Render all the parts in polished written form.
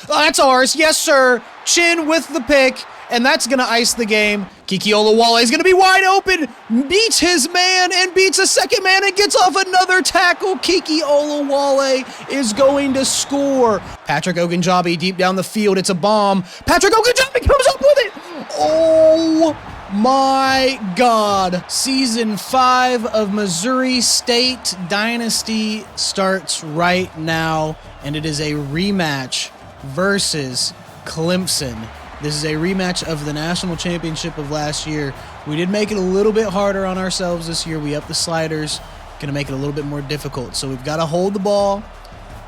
Oh, that's ours. Yes, sir. Chin with the pick, and that's going to ice the game. Kiki Olawale is going to be wide open, beats his man, and beats a second man, and gets off another tackle. Kiki Olawale is going to score. Patrick Ogunjobi deep down the field. It's a bomb. Patrick Ogunjobi comes up with it. Oh, my God. Season 5 of Missouri State Dynasty starts right now, and it is a rematch versus Clemson. This is a rematch of the national championship of last year. We did make it a little bit harder on ourselves this year. We upped the sliders, going to make it a little bit more difficult. So we've got to hold the ball,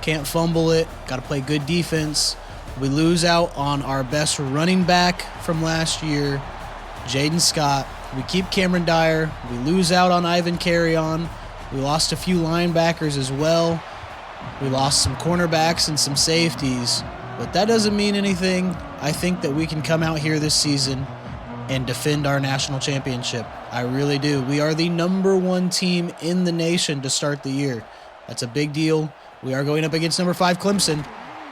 can't fumble it, got to play good defense. We lose out on our best running back from last year, Jaden Scott. We keep Cameron Dyer. We lose out on Ivan Carrion. We lost a few linebackers as well. We lost some cornerbacks and some safeties, but that doesn't mean anything. I think that we can come out here this season and defend our national championship. I really do. We are the #1 team in the nation to start the year. That's a big deal. We are going up against number 5 Clemson,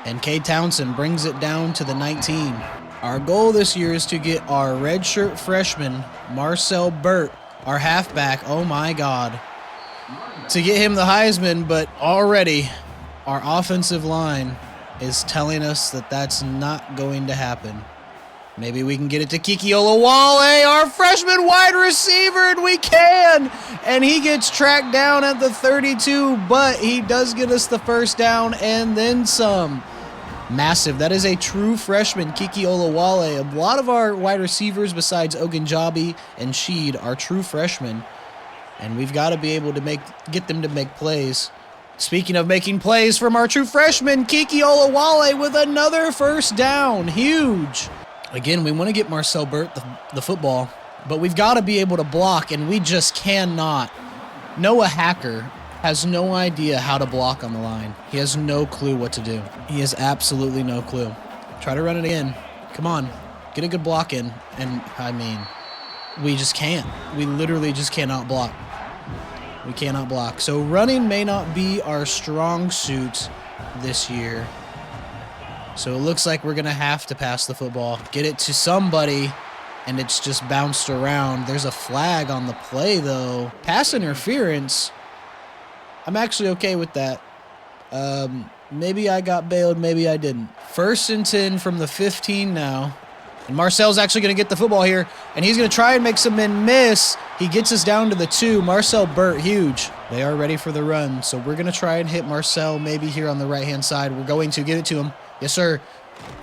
and Cade Townsend brings it down to the 19. Our goal this year is to get our redshirt freshman, Marcel Burt, our halfback, oh my God, to get him the Heisman, but already our offensive line is telling us that that's not going to happen. Maybe we can get it to Kiki Olawale, our freshman wide receiver, and we can! And he gets tracked down at the 32, but he does get us the first down and then some. Massive. That is a true freshman, Kiki Olawale. A lot of our wide receivers besides Ogunjobi and Sheed are true freshmen, and we've got to be able to get them to make plays. Speaking of making plays from our true freshman, Kiki Olawale with another first down. Huge. Again, we want to get Marcel Burt the football, but we've got to be able to block, and we just cannot. Noah Hacker has no idea how to block on the line. He has no clue what to do. He has absolutely no clue. Try to run it in. Come on. Get a good block in. And, I mean, we just can't. We literally just cannot block. We cannot block. So running may not be our strong suit this year. So it looks like we're going to have to pass the football. Get it to somebody, and it's just bounced around. There's a flag on the play, though. Pass interference. I'm actually okay with that. Maybe I got bailed, maybe I didn't. 1st and 10 from the 15 now. And Marcel's actually going to get the football here, and he's going to try and make some men miss. He gets us down to the 2. Marcel Burt, huge. They are ready for the run, so we're going to try and hit Marcel maybe here on the right-hand side. We're going to get it to him. Yes, sir.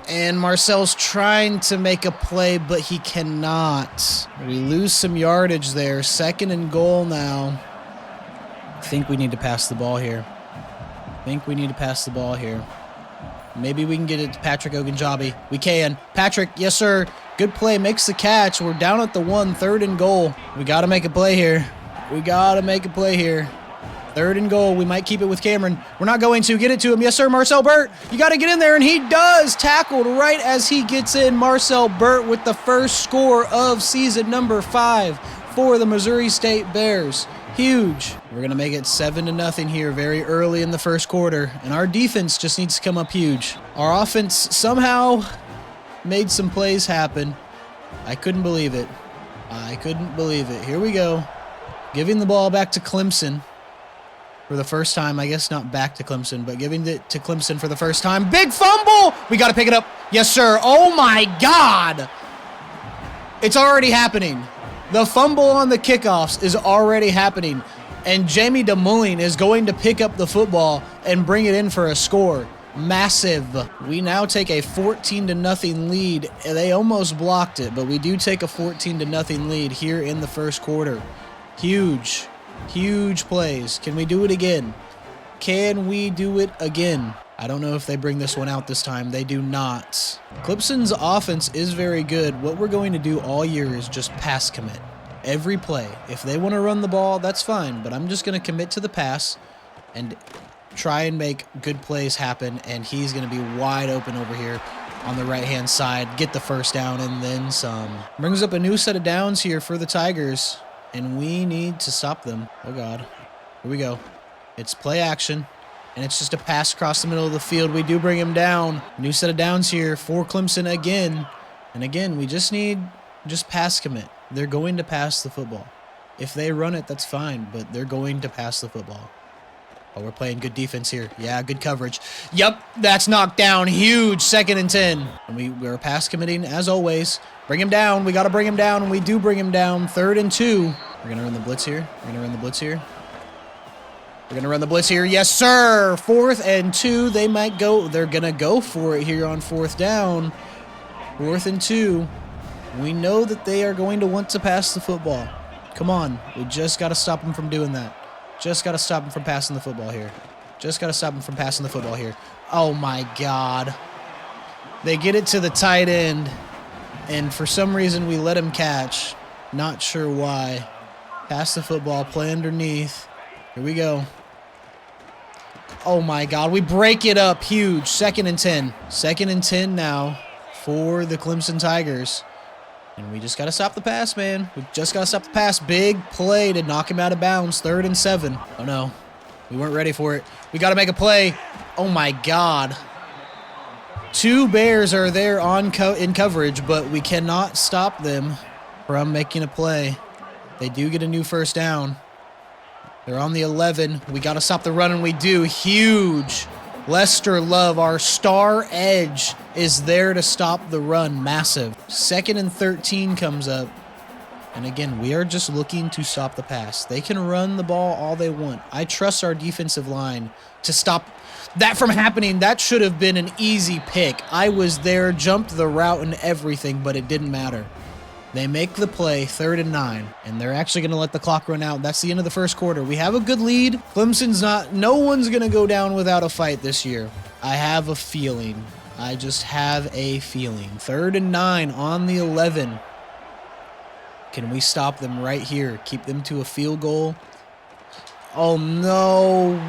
And Marcel's trying to make a play, but he cannot. We lose some yardage there. 2nd and goal now. I think we need to pass the ball here. Maybe we can get it to Patrick Ogunjobi. We can. Patrick, yes, sir. Good play. Makes the catch. We're down at the 1. 3rd and goal. We got to make a play here. 3rd and goal. We might keep it with Cameron. We're not going to. Get it to him. Yes, sir. Marcel Burt. You got to get in there, and he does. Tackled right as he gets in. Marcel Burt with the first score of season number 5 for the Missouri State Bears. Huge. We're going to make it 7-0 here very early in the first quarter, and our defense just needs to come up huge. Our offense somehow made some plays happen. I couldn't believe it. Here we go. Giving the ball back to Clemson for the first time. I guess not back to Clemson, but giving it to Clemson for the first time. Big fumble! We got to pick it up. Yes, sir. Oh, my God. It's already happening. The fumble on the kickoffs is already happening, and Jamie DeMulling is going to pick up the football and bring it in for a score. Massive. We now take a 14-0 lead. They almost blocked it, but we do take a 14-0 lead here in the first quarter. Huge plays. Can we do it again? I don't know if they bring this one out this time. They do not. Clemson's offense is very good. What we're going to do all year is just pass commit. Every play. If they want to run the ball, that's fine, but I'm just going to commit to the pass and try and make good plays happen, and he's going to be wide open over here on the right-hand side, get the first down, and then some. Brings up a new set of downs here for the Tigers, and we need to stop them. Oh, God. Here we go. It's play action. And it's just a pass across the middle of the field. We do bring him down. New set of downs here for Clemson again. And again, we just need pass commit. They're going to pass the football. If they run it, that's fine, but they're going to pass the football. Oh, we're playing good defense here. Yeah, good coverage. Yep, that's knocked down. Huge 2nd and 10. And we're pass committing as always. Bring him down. We got to bring him down, and we do bring him down. 3rd and 2. We're going to run the blitz here. We're going to run the blitz here. We're going to run the blitz here. Yes, sir. 4th and 2. They might go. They're going to go for it here on 4th down. 4th and 2. We know that they are going to want to pass the football. Come on. We just got to stop them from doing that. Just got to stop them from passing the football here. Just got to stop them from passing the football here. Oh, my God. They get it to the tight end, and for some reason we let him catch. Not sure why. Pass the football. Play underneath. Here we go. Oh, my God. We break it up. Huge. 2nd and 10. 2nd and 10 now for the Clemson Tigers. And we just got to stop the pass, man. We just got to stop the pass. Big play to knock him out of bounds. 3rd and 7. Oh, no. We weren't ready for it. We got to make a play. Oh, my God. 2 Bears are there in coverage, but we cannot stop them from making a play. They do get a new 1st down. They're on the 11. We got to stop the run, and we do. Huge. Lester Love, our star edge, is there to stop the run. Massive. 2nd and 13 comes up. And again, we are just looking to stop the pass. They can run the ball all they want. I trust our defensive line to stop that from happening. That should have been an easy pick. I was there, jumped the route and everything, but it didn't matter. They make the play, 3rd and 9, and they're actually going to let the clock run out. That's the end of the 1st quarter. We have a good lead. No one's going to go down without a fight this year. I have a feeling. I just have a feeling. 3rd and 9 on the 11. Can we stop them right here? Keep them to a field goal? Oh, no.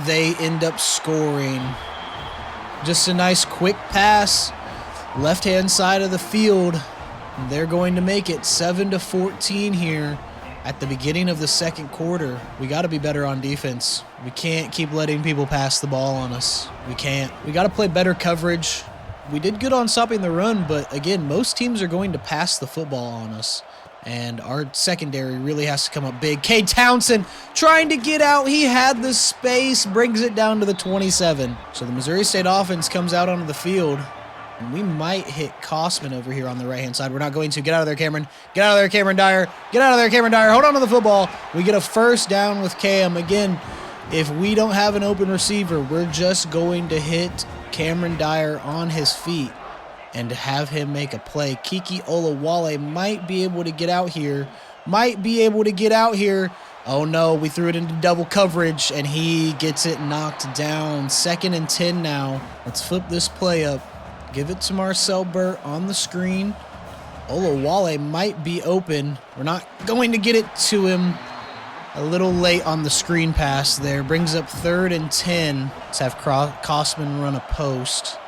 They end up scoring. Just a nice quick pass. Left-hand side of the field. They're going to make it 7-14 here at the beginning of the 2nd quarter. We got to be better on defense. We can't keep letting people pass the ball on us. We can't. We got to play better coverage. We did good on stopping the run, but again, most teams are going to pass the football on us. And our secondary really has to come up big. Cade Townsend trying to get out. He had the space, brings it down to the 27. So the Missouri State offense comes out onto the field. And we might hit Kosman over here on the right-hand side. We're not going to. Get out of there, Cameron. Get out of there, Cameron Dyer. Get out of there, Cameron Dyer. Hold on to the football. We get a 1st down with Cam. Again, if we don't have an open receiver, we're just going to hit Cameron Dyer on his feet and have him make a play. Kiki Olawale might be able to get out here. Oh, no. We threw it into double coverage, and he gets it knocked down. 2nd and 10 now. Let's flip this play up. Give it to Marcel Burt on the screen. Olawale might be open. We're not going to get it to him. A little late on the screen pass there. Brings up 3rd and 10. Let's have Kosman run a post.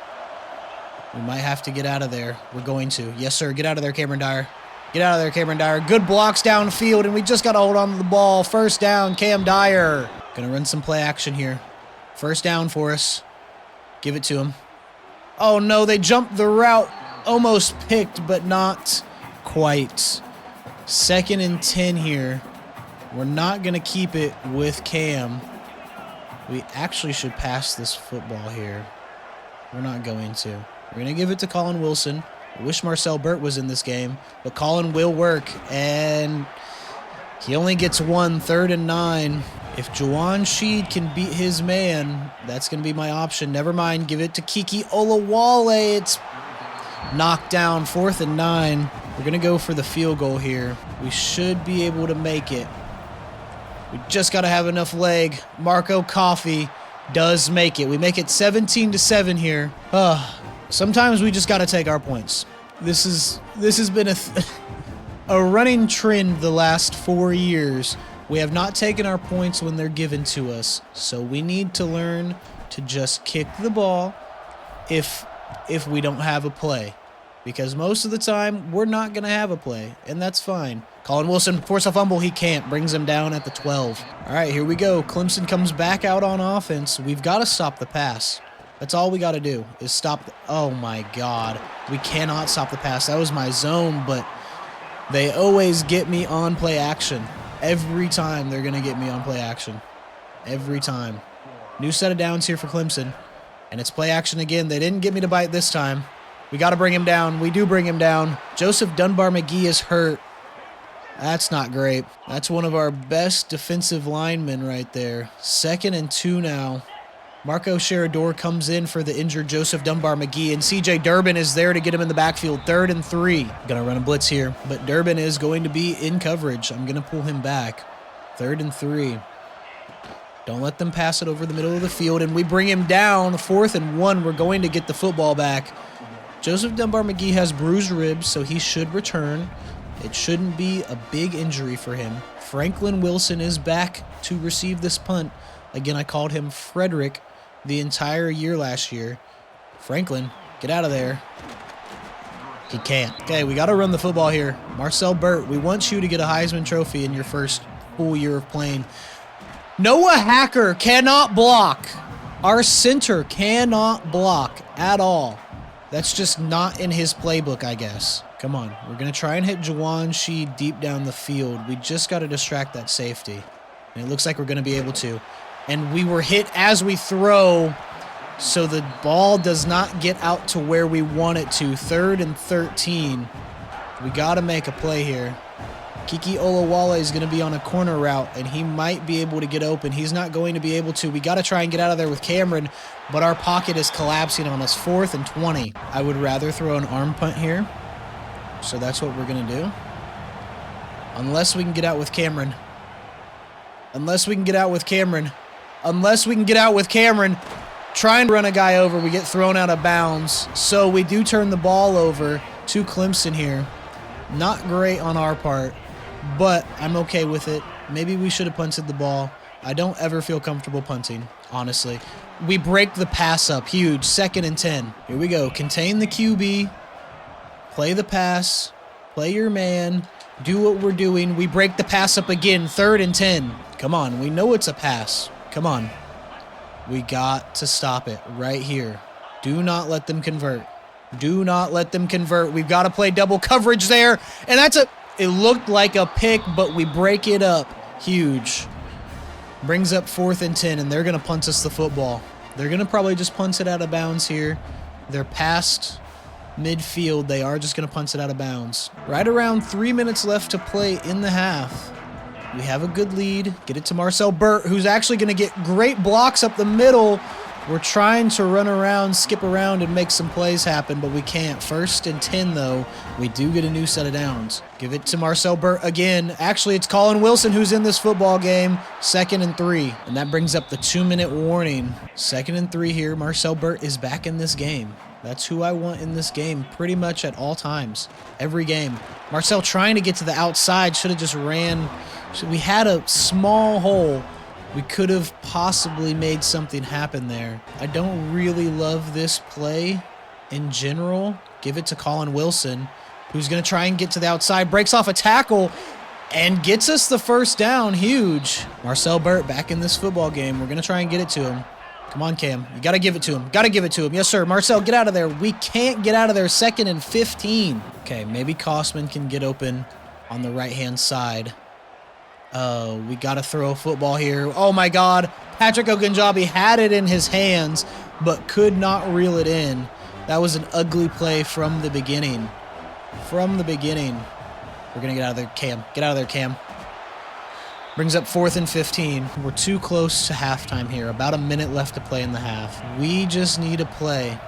We might have to get out of there. We're going to. Yes, sir. Get out of there, Cameron Dyer. Get out of there, Cameron Dyer. Good blocks downfield, and we just got to hold on to the ball. 1st down, Cam Dyer. Going to run some play action here. 1st down for us. Give it to him. Oh, no, they jumped the route. Almost picked, but not quite. 2nd and 10 here. We're not going to keep it with Cam. We actually should pass this football here. We're not going to. We're going to give it to Colin Wilson. I wish Marcel Burt was in this game, but Colin will work, and he only gets 1, 3rd and 9. If Juwan Sheed can beat his man, that's going to be my option. Never mind. Give it to Kiki Olawale. It's knocked down. 4th and 9. We're going to go for the field goal here. We should be able to make it. We just got to have enough leg. Marco Coffey does make it. We make it 17-7 here. Sometimes we just got to take our points. This has been a running trend the last 4 years. We have not taken our points when they're given to us, so we need to learn to just kick the ball if we don't have a play, because most of the time we're not going to have a play, and that's fine. Colin Wilson, force a fumble. He can't. Brings him down at the 12. All right, here we go. Clemson comes back out on offense. We've got to stop the pass. That's all we got to do is stop. Oh, my God. We cannot stop the pass. That was my zone, but they always get me on play action. Every time they're going to get me on play action. Every time. New set of downs here for Clemson. And it's play action again. They didn't get me to bite this time. We got to bring him down. We do bring him down. Joseph Dunbar-McGee is hurt. That's not great. That's one of our best defensive linemen right there. 2nd and 2 now. Marco Sherador comes in for the injured Joseph Dunbar-McGee, and CJ Durbin is there to get him in the backfield. 3rd and 3. Gonna run a blitz here, but Durbin is going to be in coverage. I'm gonna pull him back. 3rd and 3. Don't let them pass it over the middle of the field, and we bring him down. 4th and 1. We're going to get the football back. Joseph Dunbar-McGee has bruised ribs, so he should return. It shouldn't be a big injury for him. Franklin Wilson is back to receive this punt. Again, I called him Frederick the entire year last year. Franklin, get out of there. He can't. Okay, we got to run the football here. Marcel Burt, we want you to get a Heisman Trophy in your first full year of playing. Noah Hacker cannot block. Our center cannot block at all. That's just not in his playbook, I guess. Come on. We're going to try and hit Juwan Sheed deep down the field. We just got to distract that safety. And it looks like we're going to be able to. And we were hit as we throw, so the ball does not get out to where we want it to. 3rd and 13. We got to make a play here. Kiki Olawale is going to be on a corner route, and he might be able to get open. He's not going to be able to. We got to try and get out of there with Cameron, but our pocket is collapsing on us. 4th and 20. I would rather throw an arm punt here, so that's what we're going to do. Unless we can get out with Cameron. Unless we can get out with Cameron. Unless we can get out with Cameron. Try and run a guy over. We get thrown out of bounds. So we do turn the ball over to Clemson here. Not great on our part, but I'm okay with it. Maybe we should have punted the ball. I don't ever feel comfortable punting, honestly. We break the pass up. Huge. 2nd and 10. Here we go. Contain the QB. Play the pass. Play your man. Do what we're doing. We break the pass up again. 3rd and 10. Come on. We know it's a pass. Come on. We got to stop it right here. Do not let them convert. Do not let them convert. We've got to play double coverage there. And it looked like a pick, but we break it up. Huge. Brings up 4th and 10, and they're going to punt us the football. They're going to probably just punt it out of bounds here. They're past midfield. They are just going to punt it out of bounds. Right around 3 minutes left to play in the half. We have a good lead. Get it to Marcel Burt, who's actually going to get great blocks up the middle. We're trying to run around, skip around, and make some plays happen, but we can't. 1st and 10, though. We do get a new set of downs. Give it to Marcel Burt again. Actually, it's Colin Wilson who's in this football game. 2nd and 3. And that brings up the 2-minute warning. 2nd and 3 here. Marcel Burt is back in this game. That's who I want in this game pretty much at all times. Every game. Marcel trying to get to the outside. Should have just ran. We had a small hole. We could have possibly made something happen there. I don't really love this play in general. Give it to Colin Wilson, who's going to try and get to the outside. Breaks off a tackle and gets us the 1st down. Huge. Marcel Burt back in this football game. We're going to try and get it to him. Come on, Cam. You got to give it to him. Got to give it to him. Yes, sir. Marcel, get out of there. We can't get out of there. 2nd and 15. Okay, maybe Kosman can get open on the right-hand side. Oh, we got to throw a football here. Oh, my God. Patrick Ogunjobi had it in his hands, but could not reel it in. That was an ugly play from the beginning. From the beginning. We're going to get out of there, Cam. Get out of there, Cam. Brings up 4th and 15. We're too close to halftime here. About a minute left to play in the half. We just need a play.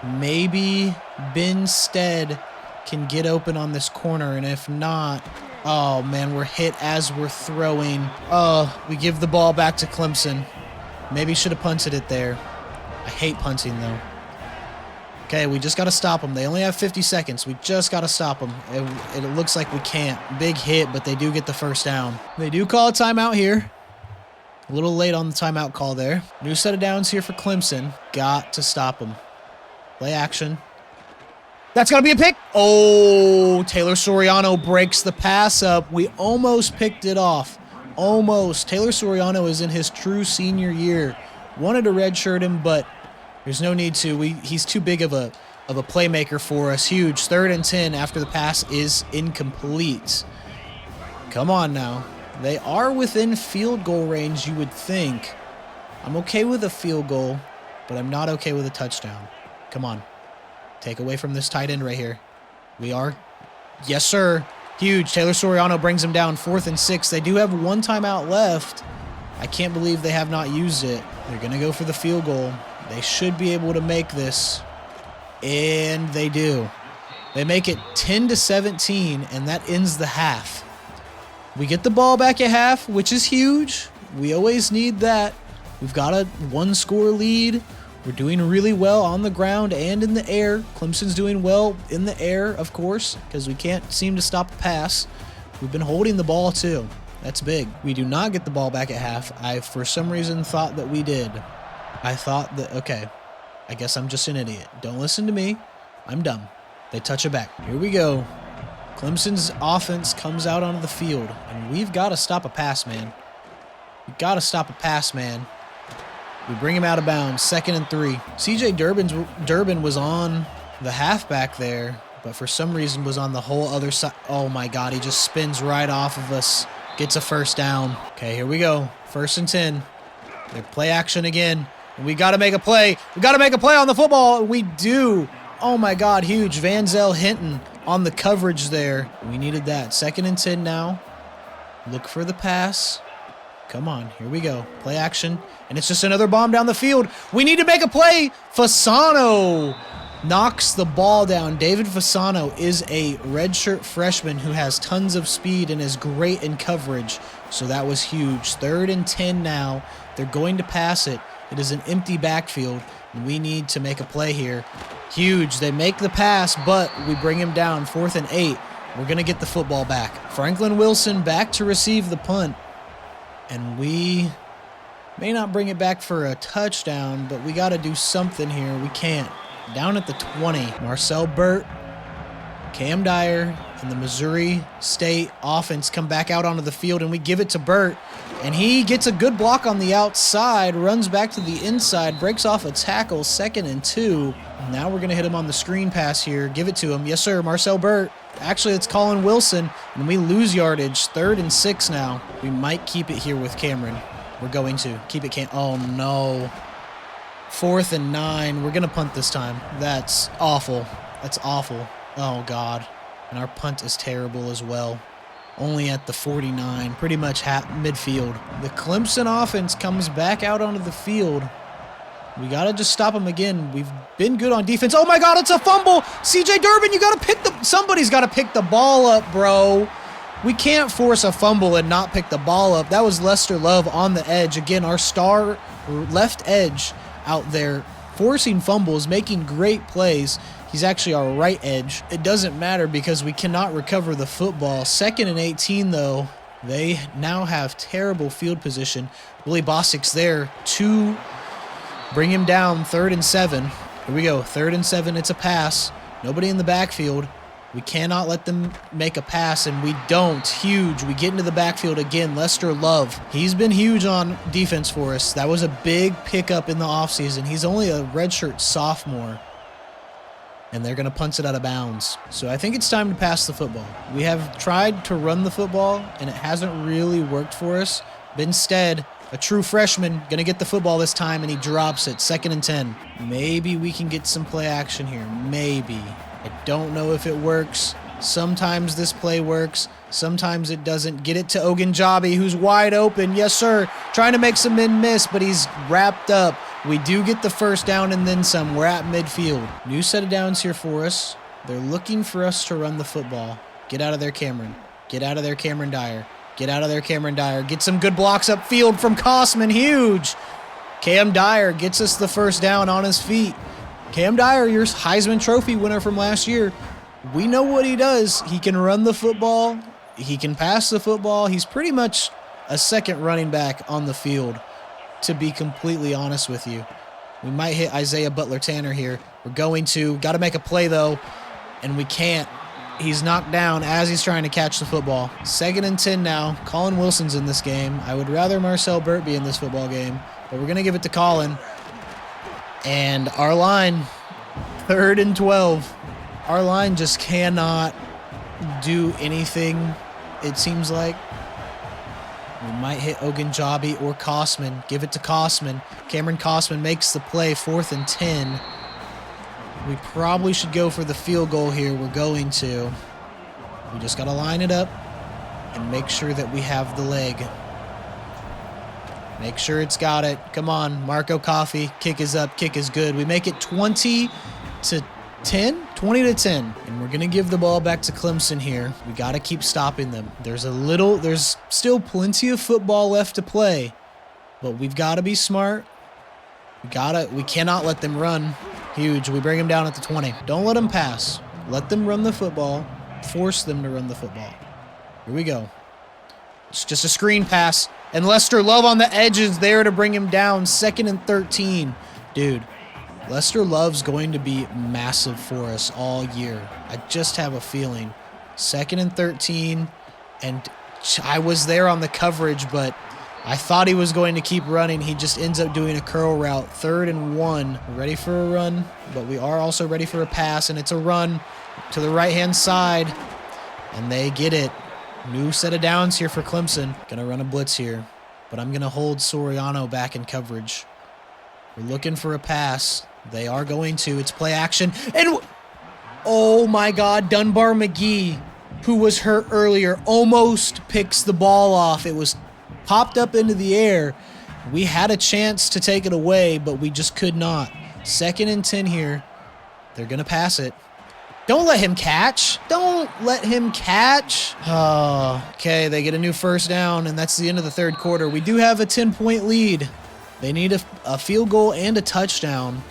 Maybe Ben Stead can get open on this corner, and if not... Oh, man, we're hit as we're throwing. Oh, we give the ball back to Clemson. Maybe should have punted it there. I hate punting, though. Okay, we just got to stop them. They only have 50 seconds. We just got to stop them. It looks like we can't. Big hit, but they do get the 1st down. They do call a timeout here. A little late on the timeout call there. New set of downs here for Clemson. Got to stop them. Play action. That's going to be a pick. Oh, Taylor Soriano breaks the pass up. We almost picked it off. Almost. Taylor Soriano is in his true senior year. Wanted to redshirt him, but there's no need to. He's too big of a playmaker for us. Huge. 3rd and 10 after the pass is incomplete. Come on now. They are within field goal range, you would think. I'm okay with a field goal, but I'm not okay with a touchdown. Come on. Take away from this tight end right here. We are. Yes, sir. Huge. Taylor Soriano brings him down. 4th and 6. They do have 1 timeout left. I can't believe they have not used it. They're going to go for the field goal. They should be able to make this. And they do. They make it 10-17, and that ends the half. We get the ball back at half, which is huge. We always need that. We've got a 1-score lead. We're doing really well on the ground and in the air. Clemson's doing well in the air, of course, because we can't seem to stop a pass. We've been holding the ball, too. That's big. We do not get the ball back at half. I, for some reason, thought that we did. I thought that, okay, I guess I'm just an idiot. Don't listen to me. I'm dumb. They touch it back. Here we go. Clemson's offense comes out onto the field, and we've got to stop a pass, man. We've got to stop a pass, man. We bring him out of bounds, 2nd and 3. CJ Durbin was on the halfback there, but for some reason was on the whole other side. Oh, my God, he just spins right off of us. Gets a 1st down. Okay, here we go. 1st and 10. They play action again. And we got to make a play. We got to make a play on the football. We do. Oh, my God, huge. Van Zell Hinton on the coverage there. We needed that. 2nd and 10 now. Look for the pass. Come on, here we go. Play action. And it's just another bomb down the field. We need to make a play. Fasano knocks the ball down. David Fasano is a redshirt freshman who has tons of speed and is great in coverage. So that was huge. 3rd and 10 now. They're going to pass it. It is an empty backfield, and we need to make a play here. Huge. They make the pass, but we bring him down. 4th and 8. We're going to get the football back. Franklin Wilson back to receive the punt. And we may not bring it back for a touchdown, but we got to do something here. We can't. Down at the 20. Marcel Burt, Cam Dyer, and the Missouri State offense come back out onto the field, and we give it to Burt. And he gets a good block on the outside, runs back to the inside, breaks off a tackle, 2nd and 2. Now we're going to hit him on the screen pass here. Give it to him. Yes, sir, Marcel Burt. Actually, it's Colin Wilson, and we lose yardage. 3rd and 6 now. We might keep it here with Cameron. We're going to. Keep it, oh, no. 4th and 9. We're going to punt this time. That's awful. That's awful. Oh, God. And our punt is terrible as well. Only at the 49, pretty much midfield. The Clemson offense comes back out onto the field. We got to just stop them again. We've been good on defense. Oh, my God, it's a fumble. CJ Durbin, you got to somebody's got to pick the ball up, bro. We can't force a fumble and not pick the ball up. That was Lester Love on the edge. Again, our star left edge out there forcing fumbles, making great plays. He's actually our right edge. It doesn't matter because we cannot recover the football. 2nd and 18, though. They now have terrible field position. Willie Bostic's there to bring him down. 3rd and 7. Here we go. 3rd and 7. It's a pass. Nobody in the backfield. We cannot let them make a pass, and we don't. Huge. We get into the backfield again. Lester Love. He's been huge on defense for us. That was a big pickup in the offseason. He's only a redshirt sophomore. And they're going to punt it out of bounds. So I think it's time to pass the football. We have tried to run the football, and it hasn't really worked for us. But instead, a true freshman going to get the football this time, and he drops it. 2nd and 10. Maybe we can get some play action here. Maybe. I don't know if it works. Sometimes this play works. Sometimes it doesn't. Get it to Ogunjabi, who's wide open. Yes, sir. Trying to make some men miss, but he's wrapped up. We do get the 1st down and then some. We're at midfield. New set of downs here for us. They're looking for us to run the football. Get out of there, Cameron. Get out of there, Cameron Dyer. Get out of there, Cameron Dyer. Get some good blocks upfield from Kosman. Huge. Cam Dyer gets us the 1st down on his feet. Cam Dyer, your Heisman Trophy winner from last year. We know what he does. He can run the football. He can pass the football. He's pretty much a second running back on the field, to be completely honest with you. We might hit Isaiah Butler-Tanner here. We're going to. Got to make a play, though. and we can't. He's knocked down as he's trying to catch the football. 2nd and 10 now. Colin Wilson's in this game. I would rather Marcel Burt be in this football game, but we're going to give it to Colin. And our line, 3rd and 12. Our line just cannot do anything, it seems like. We might hit Ogunjobi or Kosman. Give it to Kosman. Cameron Kosman makes the play, 4th and 10. We probably should go for the field goal here. We're going to. We just got to line it up and make sure that we have the leg. Make sure it's got it. Come on, Marco Coffey. Kick is up. Kick is good. We make it 20 to 10. 20 to 10. And we're going to give the ball back to Clemson here. We got to keep stopping them. There's still plenty of football left to play, but we've got to be smart. We cannot let them run. Huge. We bring them down at the 20. Don't let them pass. Let them run the football. Force them to run the football. Here we go. It's just a screen pass. And Lester Love on the edge is there to bring him down. 2nd and 13. Dude, Lester Love's going to be massive for us all year. I just have a feeling. 2nd and 13. And I was there on the coverage, but I thought he was going to keep running. He just ends up doing a curl route. 3rd and 1. We're ready for a run, but we are also ready for a pass, and it's a run to the right-hand side, and they get it. New set of downs here for Clemson. Gonna run a blitz here, but I'm gonna hold Soriano back in coverage. We're looking for a pass. They are going to. It's play action, and oh my God, Dunbar McGee, who was hurt earlier, almost picks the ball off. It was popped up into the air. We had a chance to take it away, but we just could not. 2nd and 10 here. They're going to pass it. Don't let him catch. Don't let him catch. Oh, okay, they get a new 1st down, and that's the end of the 3rd quarter. We do have a 10-point lead. They need a field goal and a touchdown.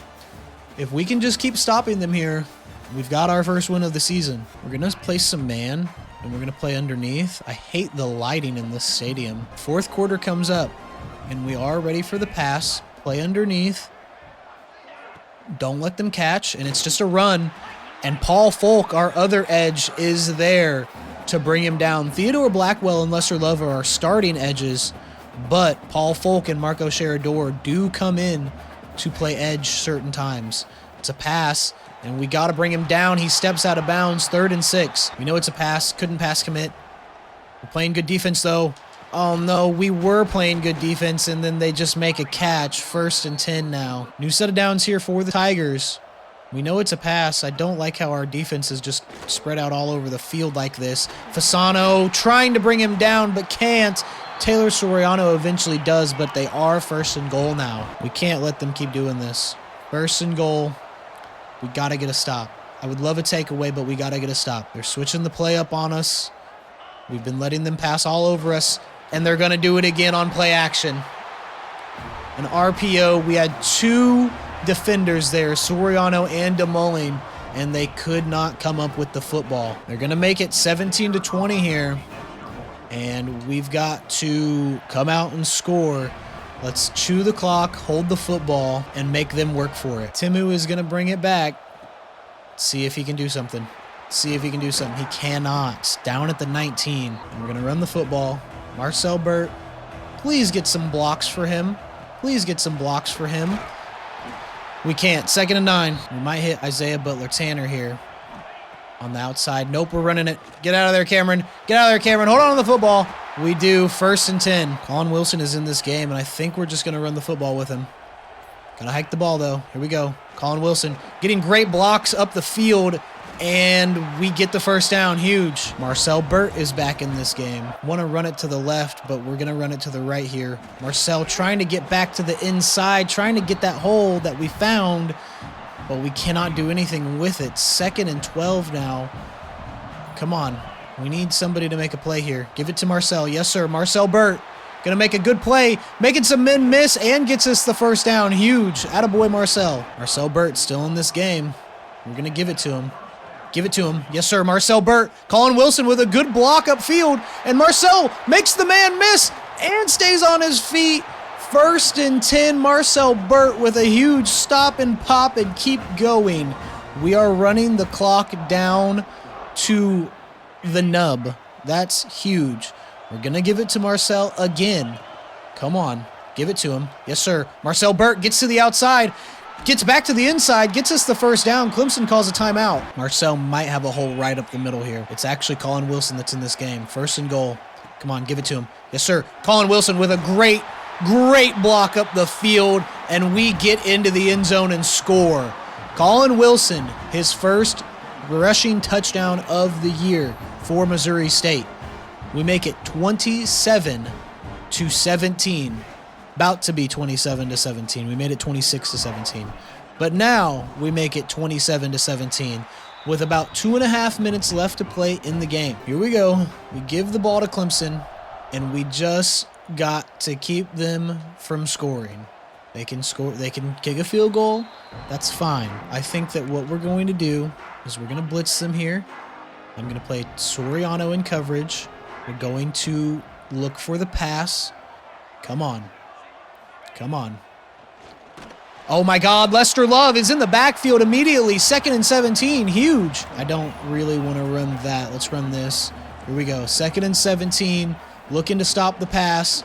If we can just keep stopping them here, we've got our first win of the season. We're going to play some man, and we're going to play underneath. I hate the lighting in this stadium. 4th quarter comes up, and we are ready for the pass. Play underneath. Don't let them catch, and it's just a run. And Paul Folk, our other edge, is there to bring him down. Theodore Blackwell and Lester Love are our starting edges, but Paul Folk and Marco Sherador do come in to play edge certain times. It's a pass, and we got to bring him down. He steps out of bounds. 3rd and 6. We know it's a pass. Couldn't pass commit. We're playing good defense, though. Oh, no, we were playing good defense, and then they just make a catch. 1st and 10 now. New set of downs here for the Tigers. We know it's a pass. I don't like how our defense is just spread out all over the field like this. Fasano trying to bring him down, but can't. Taylor Soriano eventually does, but they are 1st and goal now. We can't let them keep doing this. 1st and goal. We got to get a stop. I would love a takeaway, but we got to get a stop. They're switching the play up on us. We've been letting them pass all over us, and they're going to do it again on play action. An RPO. We had 2 defenders there, Soriano and DeMulling, and they could not come up with the football. They're going to make it 17 to 20 here, and we've got to come out and score. Let's chew the clock, hold the football, and make them work for it. Timu is going to bring it back. See if he can do something. See if he can do something. He cannot. Down at the 19. And we're going to run the football. Marcel Burt, please get some blocks for him. Please get some blocks for him. We can't. 2nd and 9. We might hit Isaiah Butler-Tanner here on the outside. Nope, we're running it. Get out of there, Cameron. Get out of there, Cameron. Hold on to the football. We do. 1st and 10. Colin Wilson is in this game, and I think we're just going to run the football with him. Gotta hike the ball, though. Here we go. Colin Wilson getting great blocks up the field, and we get the 1st down. Huge. Marcel Burt is back in this game. Want to run it to the left, but we're going to run it to the right here. Marcel trying to get back to the inside, trying to get that hole that we found, but we cannot do anything with it. 2nd and 12 now. Come on. We need somebody to make a play here. Give it to Marcel. Yes, sir. Marcel Burt. Going to make a good play. Making some men miss and gets us the 1st down. Huge. Attaboy Marcel. Marcel Burt still in this game. We're going to give it to him. Give it to him. Yes, sir. Marcel Burt. Colin Wilson with a good block upfield. And Marcel makes the man miss and stays on his feet. 1st and 10. Marcel Burt with a huge stop and pop and keep going. We are running the clock down to the nub. That's huge. We're going to give it to Marcel again. Come on. Give it to him. Yes, sir. Marcel Burt gets to the outside. Gets back to the inside. Gets us the first down. Clemson calls a timeout. Marcel might have a hole right up the middle here. It's actually Colin Wilson that's in this game. First and goal. Come on. Give it to him. Yes, sir. Colin Wilson with a great block up the field. And we get into the end zone and score. Colin Wilson, his first rushing touchdown of the year for Missouri State. We make it 27-17. About to be 27-17. We made it 26-17. But now we make it 27-17 with about 2.5 minutes left to play in the game. Here we go. We give the ball to Clemson, and we just got to keep them from scoring. They can score. They can kick a field goal. That's fine. I think that what we're going to do is we're going to blitz them here. I'm going to play Soriano in coverage. We're going to look for the pass. Come on. Come on. Oh, my God. Lester Love is in the backfield immediately. 2nd and 17. Huge. I don't really want to run that. Let's run this. Here we go. 2nd and 17. Looking to stop the pass.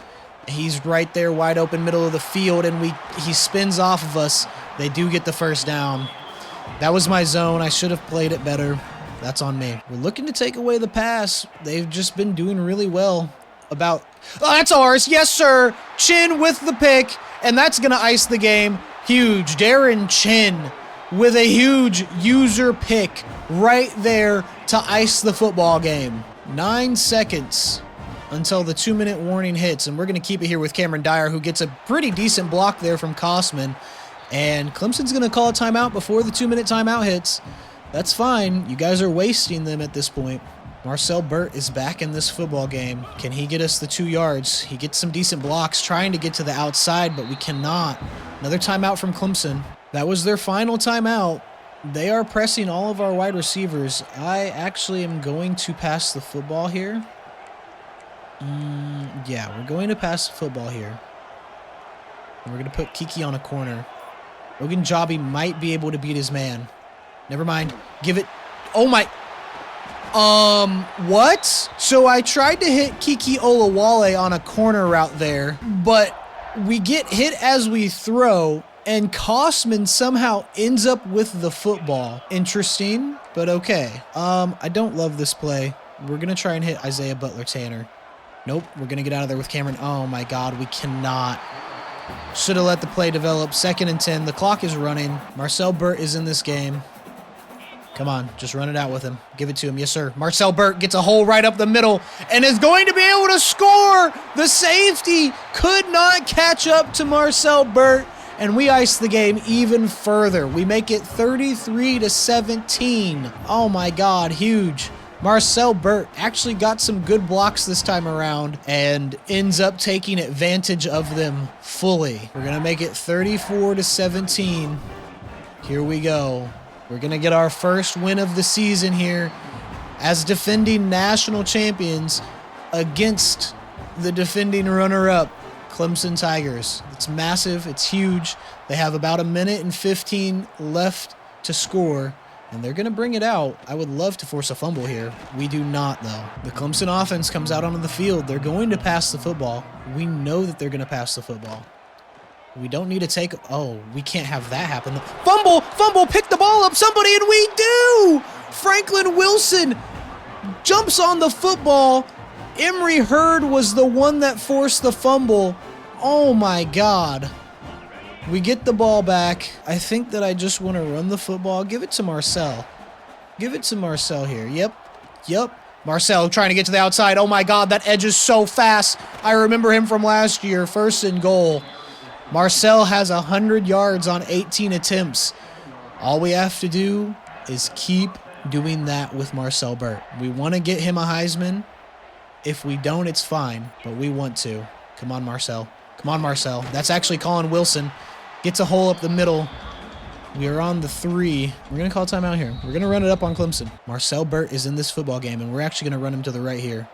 He's right there, wide open, middle of the field, and he spins off of us. They do get the first down. That was my zone. I should have played it better. That's on me. We're looking to take away the pass. They've just been doing really well. Oh, that's ours. Yes, sir. Chin with the pick, and that's going to ice the game. Huge. Darren Chin with a huge user pick right there to ice the football game. 9 seconds until the 2-minute warning hits, and we're going to keep it here with Cameron Dyer, who gets a pretty decent block there from Kosman, and Clemson's going to call a timeout before the 2-minute timeout hits. That's fine. You guys are wasting them at this point. Marcel Burt is back in this football game. Can he get us the 2 yards? He gets some decent blocks trying to get to the outside, but we cannot. Another timeout from Clemson. That was their final timeout. They are pressing all of our wide receivers. I actually am going to pass the football here. Yeah, we're going to pass the football here. And we're going to put Kiki on a corner. Ogunjobi might be able to beat his man. Never mind. Give it. Oh, my. What? So I tried to hit Kiki Olawale on a corner route there, but we get hit as we throw, and Kosman somehow ends up with the football. Interesting, but okay. I don't love this play. We're going to try and hit Isaiah Butler-Tanner. Nope, we're going to get out of there with Cameron. Oh, my God, we cannot. Should have let the play develop. 2nd and 10. The clock is running. Marcel Burt is in this game. Come on, just run it out with him. Give it to him. Yes, sir. Marcel Burt gets a hole right up the middle and is going to be able to score. The safety could not catch up to Marcel Burt, and we ice the game even further. We make it 33-17. Oh, my God, huge. Marcel Burt actually got some good blocks this time around and ends up taking advantage of them fully. We're going to make it 34-17. Here we go. We're going to get our first win of the season here as defending national champions against the defending runner-up, Clemson Tigers. It's massive. It's huge. They have about 1:15 left to score, and they're going to bring it out. I would love to force a fumble here. We do not, though. The Clemson offense comes out onto the field. They're going to pass the football. We know that they're going to pass the football. We don't need to take... Oh, we can't have that happen. Fumble! Fumble! Pick the ball up, somebody, and we do! Franklin Wilson jumps on the football. Emory Hurd was the one that forced the fumble. Oh, my God. We get the ball back. I think that I just want to run the football. Give it to Marcel. Give it to Marcel here. Yep. Marcel trying to get to the outside. Oh, my God, that edge is so fast. I remember him from last year. 1st and goal. Marcel has 100 yards on 18 attempts. All we have to do is keep doing that with Marcel Burt. We want to get him a Heisman. If we don't, it's fine, but we want to. Come on, Marcel. Come on, Marcel. That's actually Colin Wilson. Gets a hole up the middle. We are on the 3. We're going to call timeout here. We're going to run it up on Clemson. Marcel Burt is in this football game, and we're actually going to run him to the right here.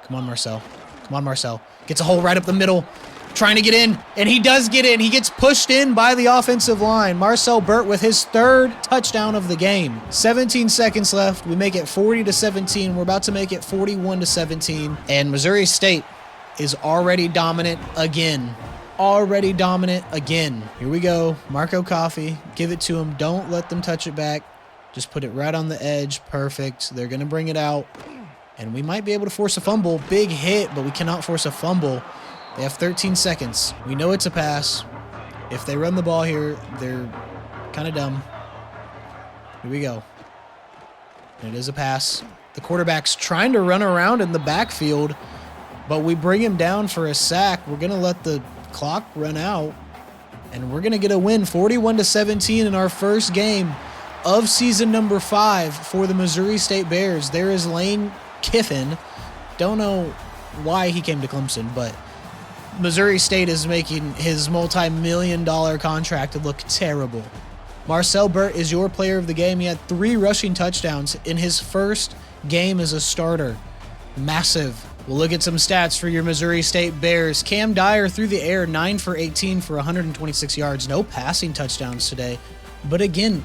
Come on, Marcel. Come on, Marcel. Gets a hole right up the middle. trying to get in, and he does get in. He gets pushed in by the offensive line. Marcel Burt with his 3rd touchdown of the game. 17 seconds left. We make it 40-17. We're about to make it 41-17. And Missouri State is already dominant again. Already dominant again. Here we go. Marco Coffey. Give it to him. Don't let them touch it back. Just put it right on the edge. Perfect. They're going to bring it out. And we might be able to force a fumble. Big hit, but we cannot force a fumble. They have 13 seconds. We know it's a pass. If they run the ball here, they're kind of dumb. Here we go. And it is a pass. The quarterback's trying to run around in the backfield, but we bring him down for a sack. We're going to let the clock run out, and we're going to get a win, 41-17 in our first game of season number 5 for the Missouri State Bears. There is Lane Kiffin. Don't know why he came to Clemson, but Missouri State is making his multi-million-dollar contract look terrible. Marcel Burt is your player of the game. He had 3 rushing touchdowns in his first game as a starter. Massive. We'll look at some stats for your Missouri State Bears. Cam Dyer through the air, 9 for 18 for 126 yards. No passing touchdowns today. But again,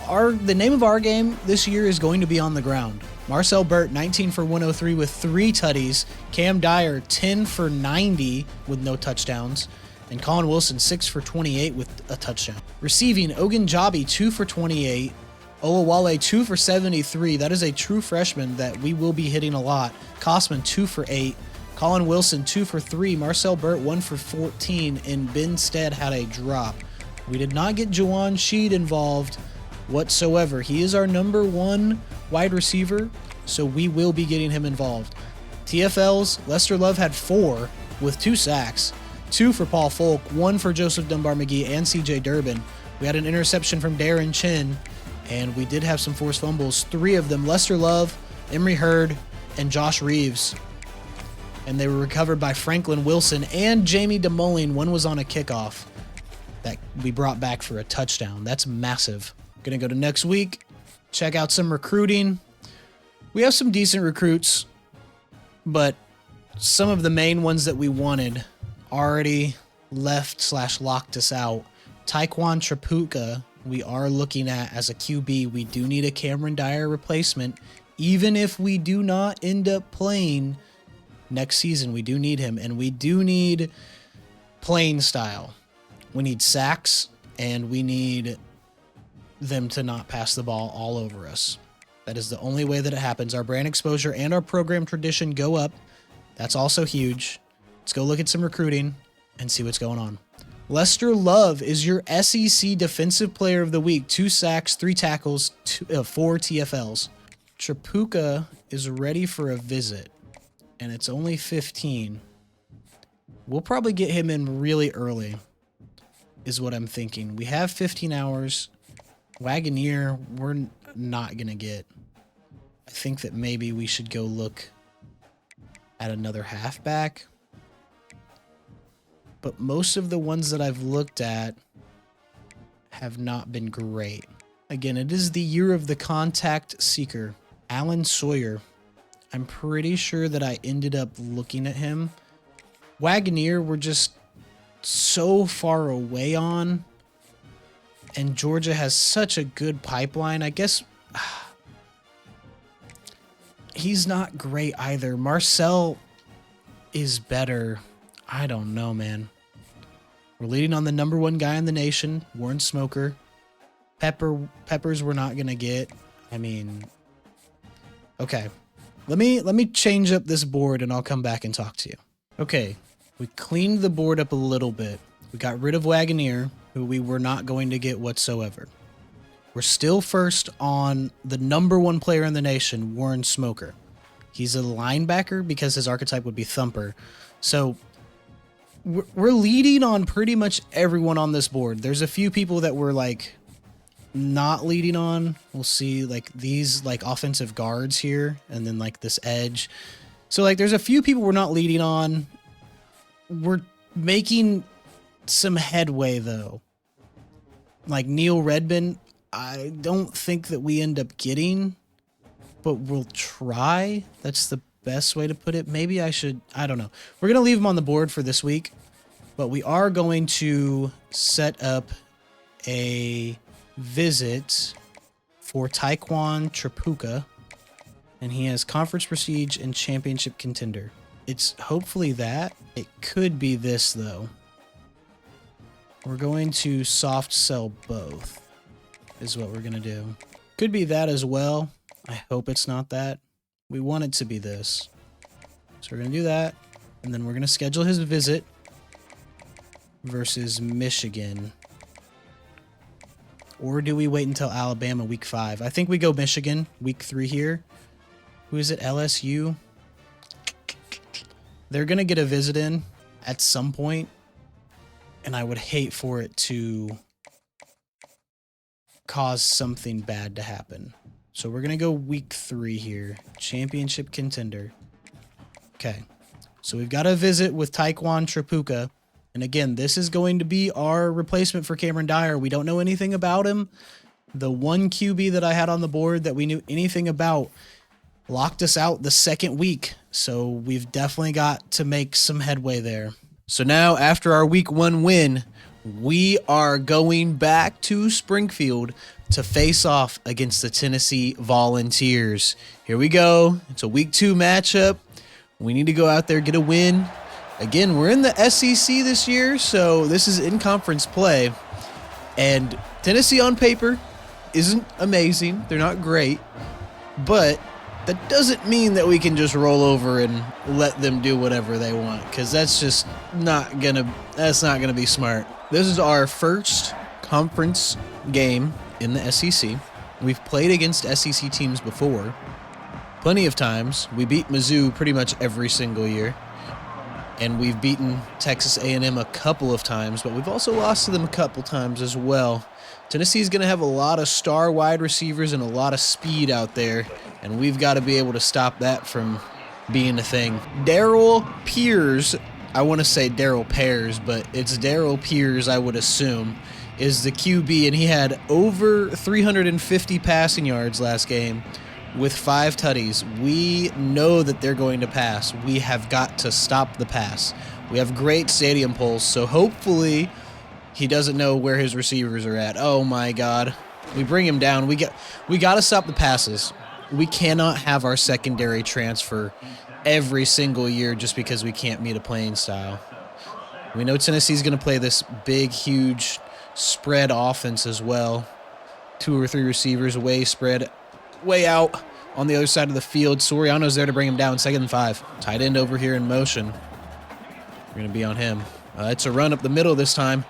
the name of our game this year is going to be on the ground. Marcel Burt, 19 for 103 with 3 tutties. Cam Dyer, 10 for 90 with no touchdowns. And Colin Wilson, 6 for 28 with a touchdown. Receiving, Ogunjobi, 2 for 28. Olawale, 2 for 73. That is a true freshman that we will be hitting a lot. Kosman, 2 for 8. Colin Wilson, 2 for 3. Marcel Burt, 1 for 14. And Ben Stead had a drop. We did not get Juwan Sheed involved whatsoever. He is our number 1 wide receiver, so we will be getting him involved. TFLs, Lester Love had 4 with 2 sacks, 2 for Paul Folk, 1 for Joseph Dunbar McGee and CJ Durbin. We had an interception from Darren Chin, and we did have some forced fumbles, 3 of them. Lester Love, Emory Hurd, and Josh Reeves. And they were recovered by Franklin Wilson and Jamie DeMoline. One was on a kickoff that we brought back for a touchdown. That's massive. Gonna go to next week, check out some recruiting. We have some decent recruits, but some of the main ones that we wanted already left/locked us out. Taekwon Trapuka, we are looking at as a QB. We do need a Cameron Dyer replacement. Even if we do not end up playing next season, we do need him, and we do need playing style. We need sacks, and we need them to not pass the ball all over us. That is the only way that it happens. Our brand exposure and our program tradition go up. That's also huge. Let's go look at some recruiting and see what's going on. Lester Love is your SEC Defensive Player of the Week. 2 sacks, 3 tackles, 4 TFLs. Trapuka is ready for a visit, and it's only 15. We'll probably get him in really early, is what I'm thinking. We have 15 hours. Wagoneer, we're not going to get. I think that maybe we should go look at another halfback. But most of the ones that I've looked at have not been great. Again, it is the year of the contact seeker. Alan Sawyer. I'm pretty sure that I ended up looking at him. Wagoneer, we're just so far away on. And Georgia has such a good pipeline. I guess he's not great either. Marcel is better. I don't know, man. We're leading on the number 1 guy in the nation, Warren Smoker. Peppers we're not going to get. I mean, okay. Let me change up this board and I'll come back and talk to you. Okay, we cleaned the board up a little bit. We got rid of Wagoneer, who we were not going to get whatsoever. We're still first on the number 1 player in the nation, Warren Smoker. He's a linebacker because his archetype would be Thumper. So we're leading on pretty much everyone on this board. There's a few people that we're like not leading on. We'll see like these like offensive guards here and then like this edge. So like there's a few people we're not leading on. We're making some headway though. Like Neil Redbin, I don't think that we end up getting, but we'll try. That's the best way to put it. Maybe I should, I don't know. We're going to leave him on the board for this week. But we are going to set up a visit for Taekwon Trapuka, and he has Conference Prestige and Championship Contender. It's hopefully that. It could be this, though. We're going to soft sell both, is what we're going to do. Could be that as well. I hope it's not that. We want it to be this. So we're going to do that, and then we're going to schedule his visit versus Michigan. Or do we wait until Alabama week 5? I think we go Michigan week 3 here. Who is it? LSU? They're going to get a visit in at some point, and I would hate for it to cause something bad to happen. So we're going to go week 3 here. Championship Contender. Okay. So we've got a visit with Taekwon Trapuka. And again, this is going to be our replacement for Cameron Dyer. We don't know anything about him. The one QB that I had on the board that we knew anything about locked us out the second week. So we've definitely got to make some headway there. So now, after our week 1 win, we are going back to Springfield to face off against the Tennessee Volunteers. Here we go. It's a week 2 matchup. We need to go out there, get a win. Again, we're in the SEC this year, so this is in-conference play. And Tennessee on paper isn't amazing. They're not great. But that doesn't mean that we can just roll over and let them do whatever they want, because that's just not gonna be smart. This is our first conference game in the SEC. We've played against SEC teams before. Plenty of times. We beat Mizzou pretty much every single year. And we've beaten Texas A&M a couple of times, but we've also lost to them a couple times as well. Tennessee's going to have a lot of star wide receivers and a lot of speed out there, and we've got to be able to stop that from being a thing. Daryl Pierce, I want to say Daryl Pears, but it's Daryl Pierce, I would assume, is the QB, and he had over 350 passing yards last game with 5 tutties. We know that they're going to pass. We have got to stop the pass. We have great stadium pulls, so hopefully he doesn't know where his receivers are at. Oh my God. We bring him down. We got to stop the passes. We cannot have our secondary transfer every single year just because we can't meet a playing style. We know Tennessee's going to play this big, huge spread offense as well. 2 or 3 receivers way spread, way out on the other side of the field. Soriano's there to bring him down. 2nd and 5. Tight end over here in motion. We're going to be on him. It's a run up the middle this time.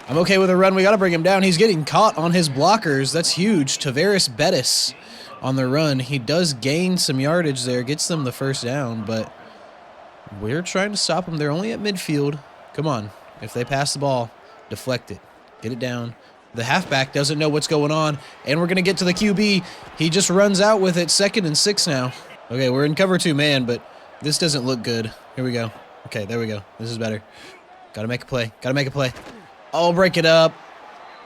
I'm okay with a run. We got to bring him down. He's getting caught on his blockers. That's huge. Tavares Bettis on the run. He does gain some yardage there. Gets them the first down, but we're trying to stop them. They're only at midfield. Come on. If they pass the ball, deflect it. Get it down. The halfback doesn't know what's going on, and we're going to get to the QB. He just runs out with it. 2nd and 6 now. Okay, we're in cover 2 man, but this doesn't look good. Here we go. Okay, there we go. This is better. Got to make a play. Got to make a play. I'll break it up.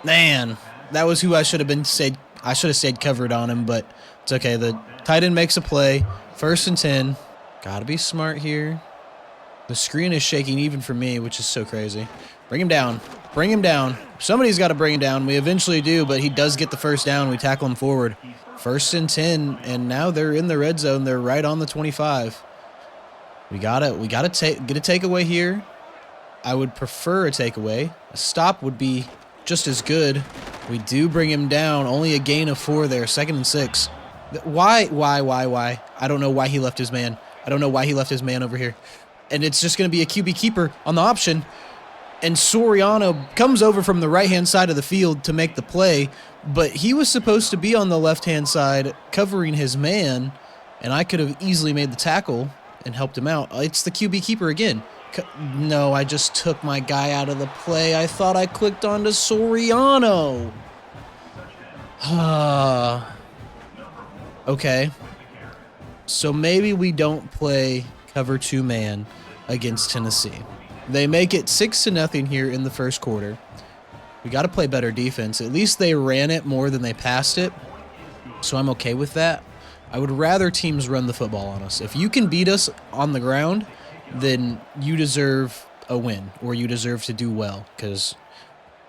Man, that was who I should have said. I should have stayed covered on him, but it's okay. The tight end makes a play. 1st and 10. Got to be smart here. The screen is shaking even for me, which is so crazy. Bring him down. Bring him down. Somebody's got to bring him down. We eventually do, but he does get the first down. We tackle him forward. 1st and 10, and now they're in the red zone. They're right on the 25. We gotta get a takeaway here. I would prefer a takeaway. A stop would be just as good. We do bring him down. Only a gain of 4 there. 2nd and 6. Why? I don't know why he left his man. I don't know why he left his man over here. And it's just going to be a QB keeper on the option. And Soriano comes over from the right-hand side of the field to make the play, but he was supposed to be on the left-hand side covering his man, and I could have easily made the tackle and helped him out. It's the QB keeper again. No, I just took my guy out of the play. I thought I clicked onto Soriano. Okay. So maybe we don't play cover 2 man against Tennessee. They make it 6-0 here in the first quarter. We got to play better defense. At least they ran it more than they passed it, so I'm okay with that. I would rather teams run the football on us. If you can beat us on the ground, then you deserve a win, or you deserve to do well, because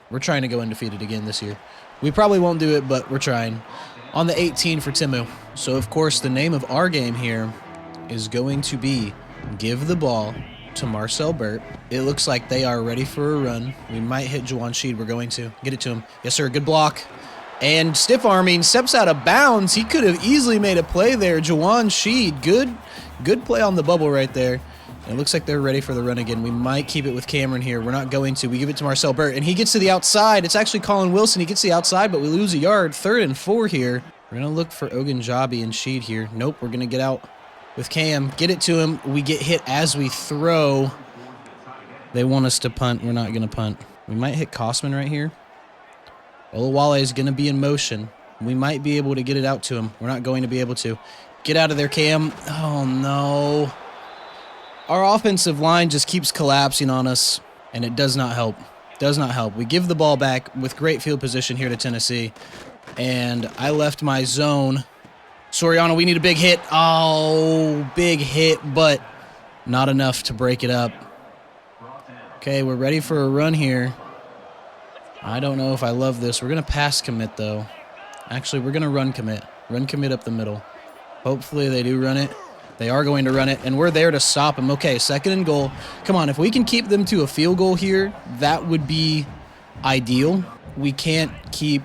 we're trying to go undefeated again this year. We probably won't do it, but we're trying. On the 18 for Timu. So, of course, the name of our game here is going to be give the ball to Marcel Burt. It looks like they are ready for a run. We might hit Juwan Sheed. We're going to. Get it to him. Yes, sir. Good block. And stiff arming, steps out of bounds. He could have easily made a play there. Juwan Sheed. Good play on the bubble right there. And it looks like they're ready for the run again. We might keep it with Cameron here. We're not going to. We give it to Marcel Burt, and he gets to the outside. It's actually Colin Wilson. He gets to the outside, but we lose a yard. 3rd and 4 here. We're going to look for Ogunjobi and Sheed here. Nope, we're going to get out with Cam. Get it to him. We get hit as we throw. They want us to punt. We're not going to punt. We might hit Kosman right here. Olawale is going to be in motion. We might be able to get it out to him. We're not going to be able to. Get out of there, Cam. Oh, no. Our offensive line just keeps collapsing on us, and it does not help. Does not help. We give the ball back with great field position here to Tennessee, and I left my zone. Soriano, we need a big hit. Oh, big hit, but not enough to break it up. Okay, we're ready for a run here. I don't know if I love this. We're going to pass commit, though. Actually, we're going to run commit. Run commit up the middle. Hopefully they do run it. They are going to run it, and we're there to stop them. Okay, 2nd and goal. Come on, if we can keep them to a field goal here, that would be ideal. We can't keep...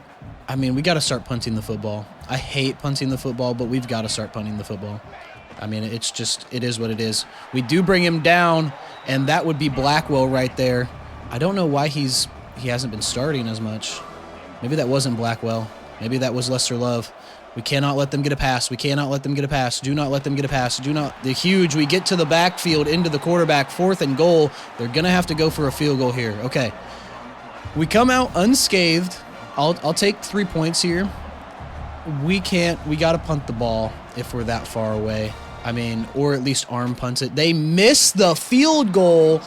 I mean, we got to start punting the football. I hate punting the football, but we've got to start punting the football. I mean, it's just... It is what it is. We do bring him down, and that would be Blackwell right there. I don't know why he hasn't been starting as much. Maybe that wasn't Blackwell. Maybe that was Lester Love. We cannot let them get a pass. We cannot let them get a pass. Do not let them get a pass. Do not. The huge. We get to the backfield into the quarterback. 4th and goal. They're going to have to go for a field goal here. Okay. We come out unscathed. I'll take 3 points here. We can't. We got to punt the ball if we're that far away. I mean, or at least arm punt it. They missed the field goal.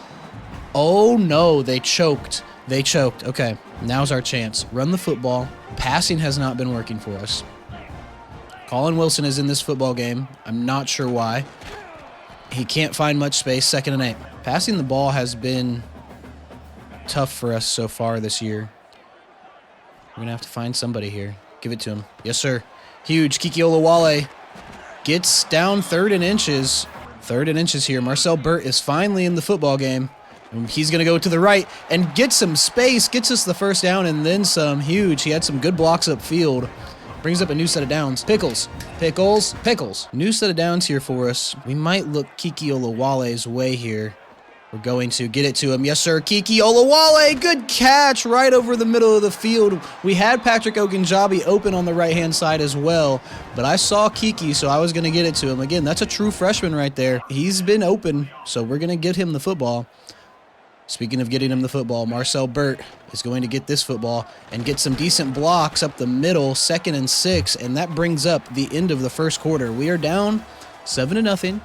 Oh, no. They choked. They choked. Okay. Now's our chance. Run the football. Passing has not been working for us. Colin Wilson is in this football game. I'm not sure why. He can't find much space. 2nd and 8. Passing the ball has been tough for us so far this year. We're going to have to find somebody here. Give it to him. Yes, sir. Huge. Kiki Olawale gets down 3rd and inches. 3rd and inches here. Marcel Burt is finally in the football game. And he's going to go to the right and get some space. Gets us the 1st down and then some. Huge. He had some good blocks upfield. Brings up a new set of downs. Pickles. Pickles. Pickles. New set of downs here for us. We might look Kiki Olawale's way here. We're going to get it to him. Yes, sir. Kiki Olawale. Good catch right over the middle of the field. We had Patrick Ogunjobi open on the right-hand side as well, but I saw Kiki, so I was going to get it to him. Again, that's a true freshman right there. He's been open, so we're going to get him the football. Speaking of getting him the football, Marcel Burt is going to get this football and get some decent blocks up the middle, 2nd and 6, and that brings up the end of the 1st quarter. We are down 7-0.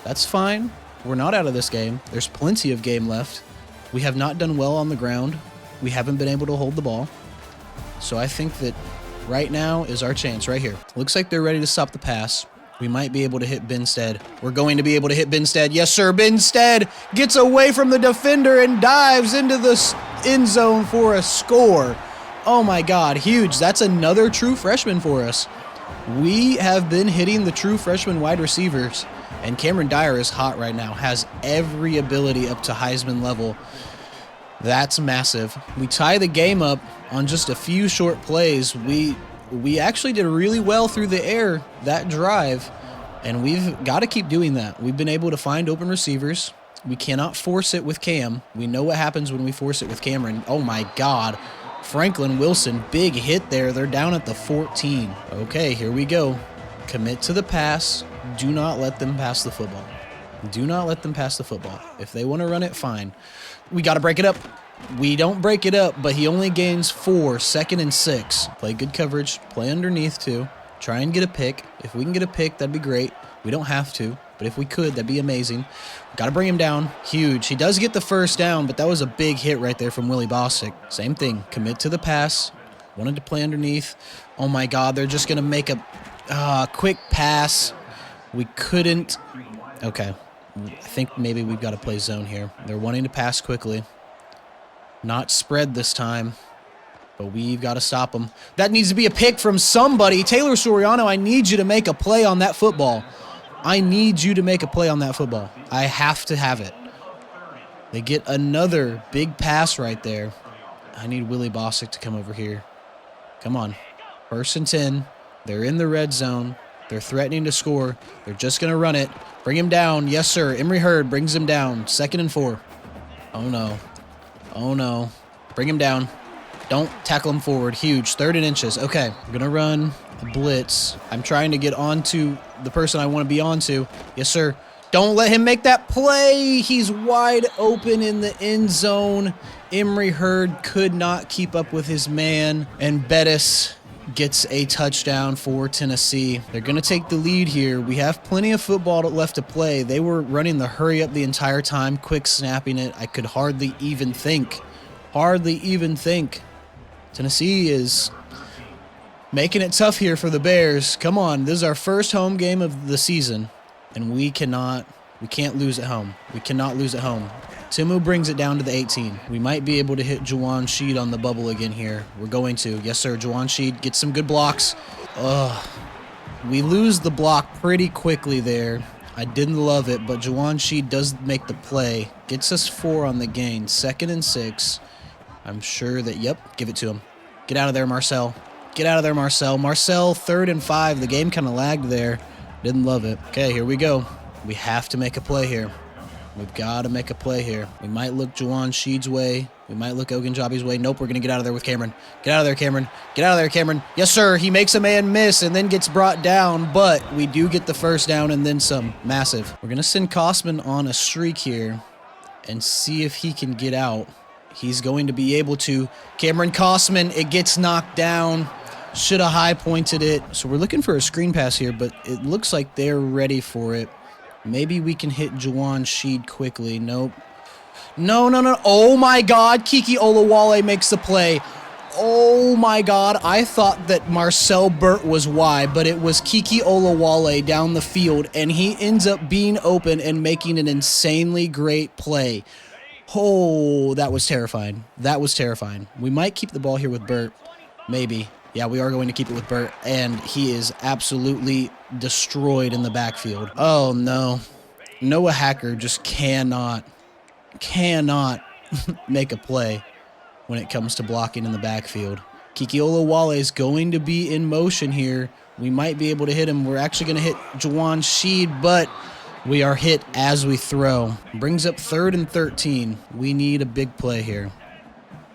That's fine. We're not out of this game. There's plenty of game left. We have not done well on the ground. We haven't been able to hold the ball. So I think that right now is our chance right here. Looks like they're ready to stop the pass. We might be able to hit Benstead. We're going to be able to hit Benstead. Yes, sir. Benstead gets away from the defender and dives into the end zone for a score. Oh, my God. Huge. That's another true freshman for us. We have been hitting the true freshman wide receivers, and Cameron Dyer is hot right now. Has every ability up to Heisman level. That's massive. We tie the game up on just a few short plays. We actually did really well through the air that drive, and we've got to keep doing that. We've been able to find open receivers. We cannot force it with Cam. We know what happens when we force it with Cameron. Oh, my God. Franklin Wilson, big hit there. They're down at the 14. Okay, here we go. Commit to the pass. Do not let them pass the football. Do not let them pass the football. If they want to run it, fine. We got to break it up. We don't break it up, but he only gains 4, 2nd and 6. Play good coverage. Play underneath, too. Try and get a pick. If we can get a pick, that'd be great. We don't have to, but if we could, that'd be amazing. Got to bring him down. Huge. He does get the 1st down, but that was a big hit right there from Willie Bostic. Same thing. Commit to the pass. Wanted to play underneath. Oh, my God. They're just going to make a quick pass. We couldn't. Okay. I think maybe we've got to play zone here. They're wanting to pass quickly. Not spread this time. But we've got to stop them. That needs to be a pick from somebody. Taylor Soriano, I need you to make a play on that football. I need you to make a play on that football. I have to have it. They get another big pass right there. I need Willie Bostic to come over here. Come on. 1st and 10. They're in the red zone. They're threatening to score. They're just going to run it. Bring him down. Yes, sir. Emory Hurd brings him down. 2nd and 4. Oh, no. Oh, no. Bring him down. Don't tackle him forward. Huge. 3rd and inches. Okay. We're going to run a blitz. I'm trying to get onto the person I want to be onto. Yes, sir. Don't let him make that play. He's wide open in the end zone. Emory Hurd could not keep up with his man. And Bettis gets a touchdown for Tennessee. They're going to take the lead here. We have plenty of football left to play. They were running the hurry up the entire time, quick snapping it. I could hardly even think. Tennessee is making it tough here for the Bears. Come on, this is our first home game of the season, and we can't lose at home. We cannot lose at home. Timu brings it down to the 18. We might be able to hit Juwan Sheed on the bubble again here. We're going to. Yes, sir. Juwan Sheed gets some good blocks. We lose the block pretty quickly there. I didn't love it, but Juwan Sheed does make the play. Gets us 4 on the gain. 2nd and 6. I'm sure that, yep, give it to him. Get out of there, Marcel. Get out of there, Marcel. Marcel, 3rd and 5. The game kind of lagged there. Didn't love it. Okay, here we go. We have to make a play here. We've got to make a play here. We might look Juwan Sheed's way. We might look Ogunjobi's way. Nope, we're going to get out of there with Cameron. Get out of there, Cameron. Get out of there, Cameron. Yes, sir. He makes a man miss and then gets brought down, but we do get the 1st down and then some. Massive. We're going to send Kosman on a streak here and see if he can get out. He's going to be able to. Cameron Kosman, it gets knocked down. Should have high pointed it. So we're looking for a screen pass here, but it looks like they're ready for it. Maybe we can hit Juwan Sheed quickly. Nope. No. Oh, my God. Kiki Olawale makes the play. Oh, my God. I thought that Marcel Burt was wide, but it was Kiki Olawale down the field, and he ends up being open and making an insanely great play. Oh, that was terrifying. That was terrifying. We might keep the ball here with Burt. Maybe. Yeah, we are going to keep it with Burt, and he is absolutely destroyed in the backfield. Oh, no. Noah Hacker just cannot make a play when it comes to blocking in the backfield. Kiki Olawale is going to be in motion here. We might be able to hit him. We're actually going to hit Juwan Sheed, but we are hit as we throw. Brings up 3rd and 13. We need a big play here.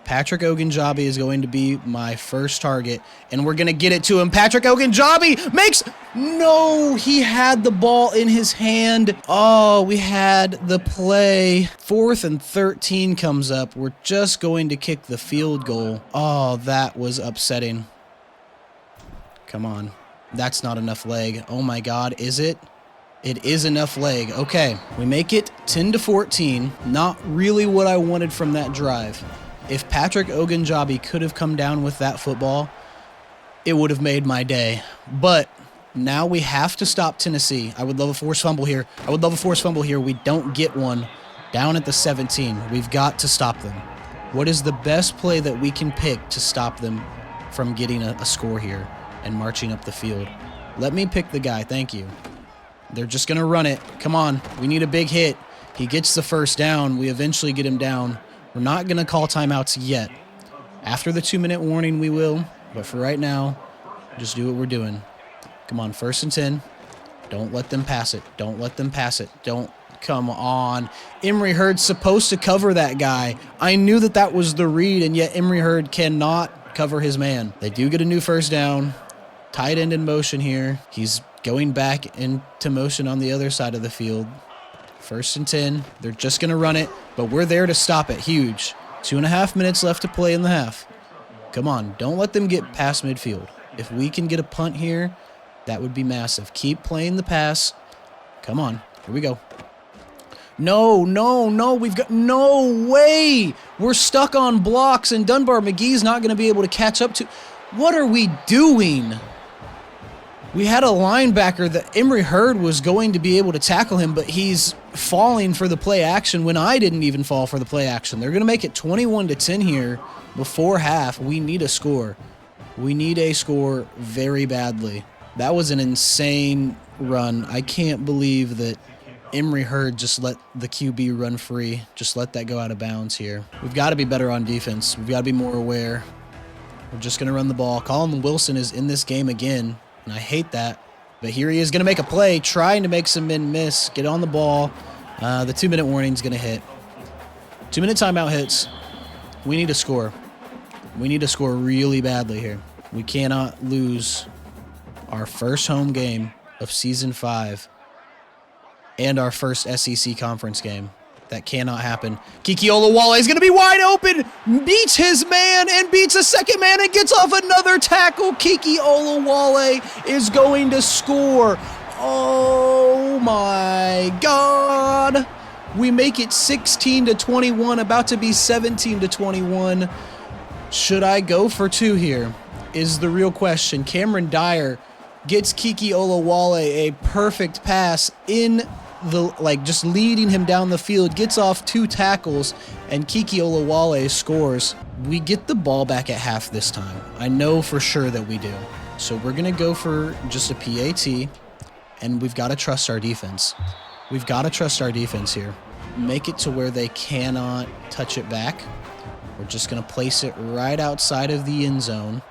Patrick Ogunjobi is going to be my first target, and we're going to get it to him. Patrick Ogunjobi makes... No, he had the ball in his hand. Oh, we had the play. 4th and 13 comes up. We're just going to kick the field goal. Oh, that was upsetting. Come on. That's not enough leg. Oh, my God. Is it? It is enough leg. Okay. We make it 10-14. Not really what I wanted from that drive. If Patrick Ogunjobi could have come down with that football, it would have made my day. But now we have to stop Tennessee. I would love a forced fumble here. We don't get one down at the 17. We've got to stop them. What is the best play that we can pick to stop them from getting a score here and marching up the field? Let me pick the guy. Thank you. They're just going to run it. Come on. We need a big hit. He gets the 1st down. We eventually get him down. We're not going to call timeouts yet. After the 2-minute warning, we will. But for right now, just do what we're doing. Come on, 1st and 10. Don't let them pass it. Don't. Come on. Emory Hurd's supposed to cover that guy. I knew that was the read, and yet Emory Hurd cannot cover his man. They do get a new 1st down. Tight end in motion here. He's going back into motion on the other side of the field. 1st and 10. They're just going to run it, but we're there to stop it. Huge. 2.5 minutes left to play in the half. Come on. Don't let them get past midfield. If we can get a punt here, that would be massive. Keep playing the pass. Come on. Here we go. No. We've got no way. We're stuck on blocks, and Dunbar McGee's not going to be able to catch up to. What are we doing? We had a linebacker that Emory Hurd was going to be able to tackle him, but he's falling for the play action when I didn't even fall for the play action. They're going to make it 21-10 here before half. We need a score. We need a score very badly. That was an insane run. I can't believe that Emory Hurd just let the QB run free. Just let that go out of bounds here. We've got to be better on defense. We've got to be more aware. We're just going to run the ball. Colin Wilson is in this game again, and I hate that. But here he is going to make a play, trying to make some men miss. Get on the ball. The 2-minute warning is going to hit. 2-minute timeout hits. We need to score. We need to score really badly here. We cannot lose our first home game of Season 5 and our first SEC conference game. That cannot happen. Kiki Olawale is going to be wide open, beats his man and beats a second man and gets off another tackle. Kiki Olawale is going to score. Oh my God. We make it 16-21, about to be 17-21. Should I go for 2 here is the real question. Cameron Dyer gets Kiki Olawale a perfect pass in the, just leading him down the field, gets off 2 tackles, and Kiki Olawale scores. We get the ball back at half this time. I know for sure that we do. So we're going to go for just a PAT, and we've got to trust our defense. We've got to trust our defense here. Make it to where they cannot touch it back. We're just going to place it right outside of the end zone.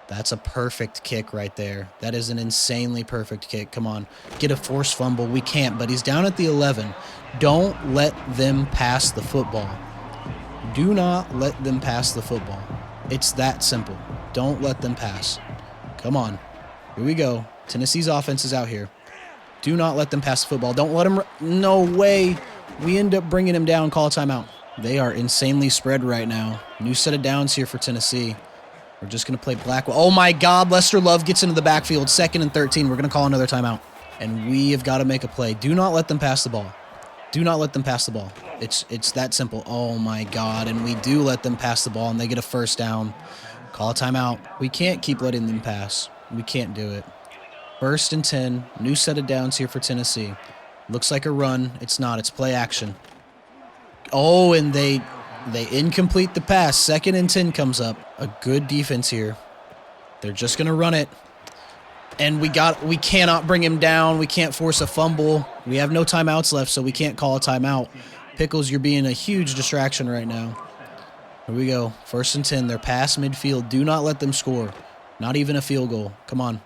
That's a perfect kick right there. That is an insanely perfect kick. Come on, get a forced fumble. We can't, but he's down at the 11. Don't let them pass the football. Do not let them pass the football. It's that simple. Don't let them pass. Come on. Here we go. Tennessee's offense is out here. Do not let them pass the football. Don't let them. No way. We end up bringing him down. Call a timeout. They are insanely spread right now. New set of downs here for Tennessee. We're just going to play Blackwell. Oh, my God. Lester Love gets into the backfield. 2nd and 13. We're going to call another timeout. And we have got to make a play. Do not let them pass the ball. Do not let them pass the ball. It's that simple. Oh, my God. And we do let them pass the ball, and they get a first down. Call a timeout. We can't keep letting them pass. We can't do it. 1st and 10. New set of downs here for Tennessee. Looks like a run. It's not. It's play action. Oh, and they incomplete the pass. 2nd and 10 comes up. A good defense here. They're just going to run it. And we cannot bring him down. We can't force a fumble. We have no timeouts left, so we can't call a timeout. Pickles, you're being a huge distraction right now. Here we go. 1st and 10. They're past midfield. Do not let them score. Not even a field goal. Come on.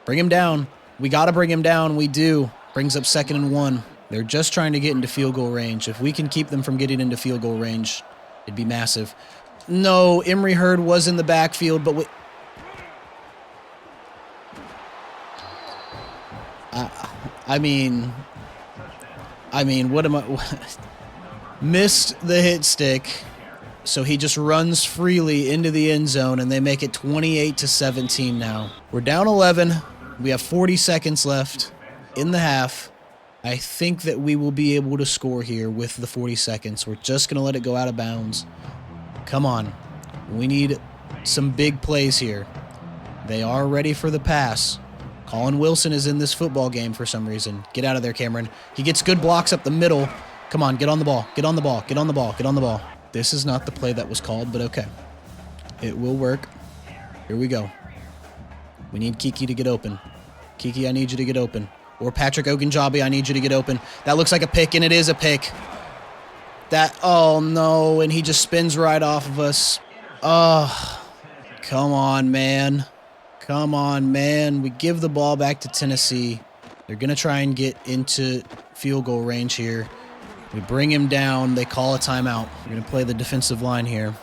Bring him down. We got to bring him down. We do. Brings up 2nd and 1. They're just trying to get into field goal range. If we can keep them from getting into field goal range, it'd be massive. No, Emory Hurd was in the backfield, but I mean, what am I? Missed the hit stick, so he just runs freely into the end zone, and they make it 28-17 now. We're down 11. We have 40 seconds left in the half. I think that we will be able to score here with the 40 seconds. We're just going to let it go out of bounds. Come on. We need some big plays here. They are ready for the pass. Colin Wilson is in this football game for some reason. Get out of there, Cameron. He gets good blocks up the middle. Come on, get on the ball. Get on the ball. Get on the ball. Get on the ball. This is not the play that was called, but okay. It will work. Here we go. We need Kiki to get open. Kiki, I need you to get open. Or Patrick Ogunjobi, I need you to get open. That looks like a pick, and it is a pick. Oh, no, and he just spins right off of us. Oh, come on, man. Come on, man. We give the ball back to Tennessee. They're going to try and get into field goal range here. We bring him down. They call a timeout. We're going to play the defensive line here.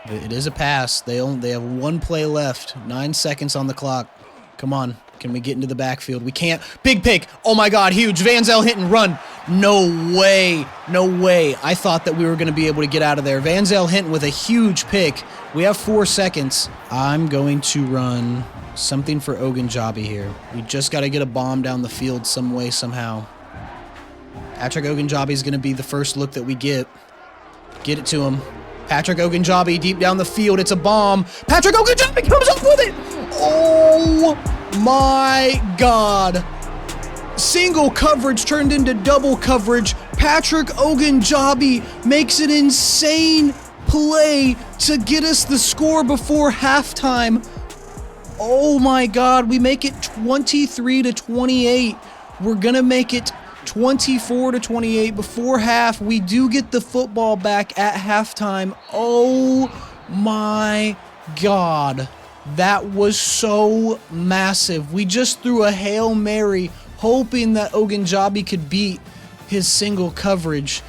It is a pass. They have 1 play left. 9 seconds on the clock. Come on. Can we get into the backfield? We can't. Big pick. Oh, my God. Huge. Van Zel hit and run. No way. No way. I thought that we were going to be able to get out of there. Van Zel Hinton with a huge pick. We have 4 seconds. I'm going to run something for Ogunjobi here. We just got to get a bomb down the field some way, somehow. Patrick Ogunjobi is going to be the first look that we get. Get it to him. Patrick Ogunjobi deep down the field. It's a bomb. Patrick Ogunjobi comes up with it. Oh, my God. Single coverage turned into double coverage. Patrick Ogunjobi makes an insane play to get us the score before halftime. Oh my God, we make it 23-28. We're gonna make it 24-28 before half. We do get the football back at halftime. Oh my God, that was so massive. We just threw a Hail Mary hoping that Ogunjobi could beat his single coverage.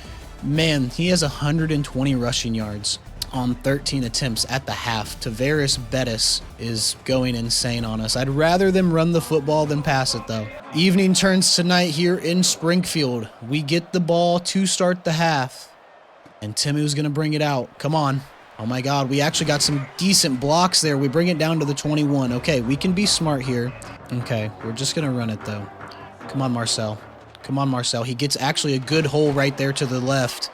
Man, he has 120 rushing yards on 13 attempts at the half. Tavares Bettis is going insane on us. I'd rather them run the football than pass it, though. Evening turns tonight here in Springfield. We get the ball to start the half, and Timu's going to bring it out. Come on. Oh, my God. We actually got some decent blocks there. We bring it down to the 21. Okay, we can be smart here. Okay, we're just going to run it, though. Come on, Marcel. Come on, Marcel. He gets actually a good hole right there to the left.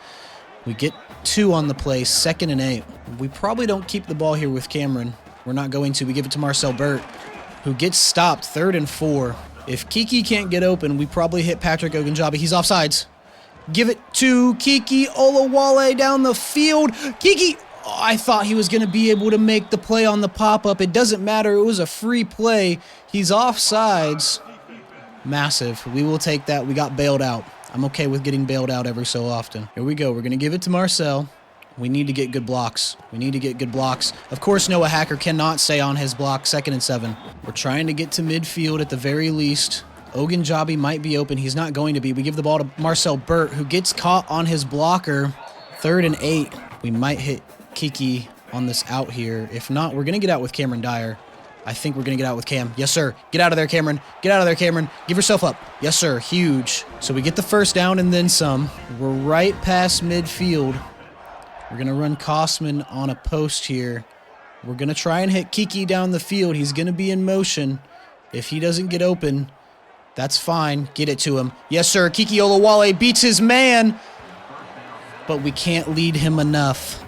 We get 2 on the play, 2nd and 8. We probably don't keep the ball here with Cameron. We're not going to. We give it to Marcel Burt, who gets stopped, 3rd and 4. If Kiki can't get open, we probably hit Patrick Ogunjobi. He's offsides. Give it to Kiki Olawale down the field. Kiki, oh, I thought he was going to be able to make the play on the pop-up. It doesn't matter. It was a free play. He's offsides. Massive. We will take that. We got bailed out. I'm okay with getting bailed out every so often. Here we go. We're going to give it to Marcel. We need to get good blocks. We need to get good blocks. Of course, Noah Hacker cannot stay on his block. 2nd and 7. We're trying to get to midfield at the very least. Ogunjobi might be open. He's not going to be. We give the ball to Marcel Burt, who gets caught on his blocker. 3rd and 8. We might hit Kiki on this out here. If not, we're going to get out with Cameron Dyer. I think we're going to get out with Cam. Yes, sir. Get out of there, Cameron. Get out of there, Cameron. Give yourself up. Yes, sir. Huge. So we get the first down and then some. We're right past midfield. We're going to run Kosman on a post here. We're going to try and hit Kiki down the field. He's going to be in motion. If he doesn't get open, that's fine. Get it to him. Yes, sir. Kiki Olawale beats his man, but we can't lead him enough.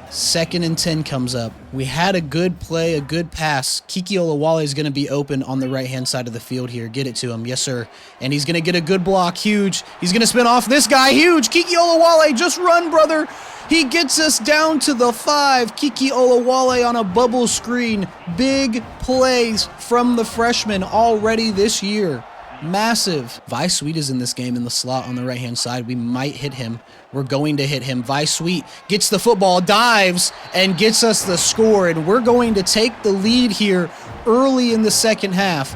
2nd and 10 comes up. We had a good play, a good pass. Kiki Olawale is going to be open on the right-hand side of the field here. Get it to him. Yes, sir. And he's going to get a good block. Huge. He's going to spin off this guy. Huge. Kiki Olawale, just run, brother. He gets us down to the 5. Kiki Olawale on a bubble screen. Big plays from the freshman already this year. Massive. Vi Sweet is in this game in the slot on the right-hand side. We might hit him. We're going to hit him. Vi Sweet gets the football, dives, and gets us the score. And we're going to take the lead here early in the second half.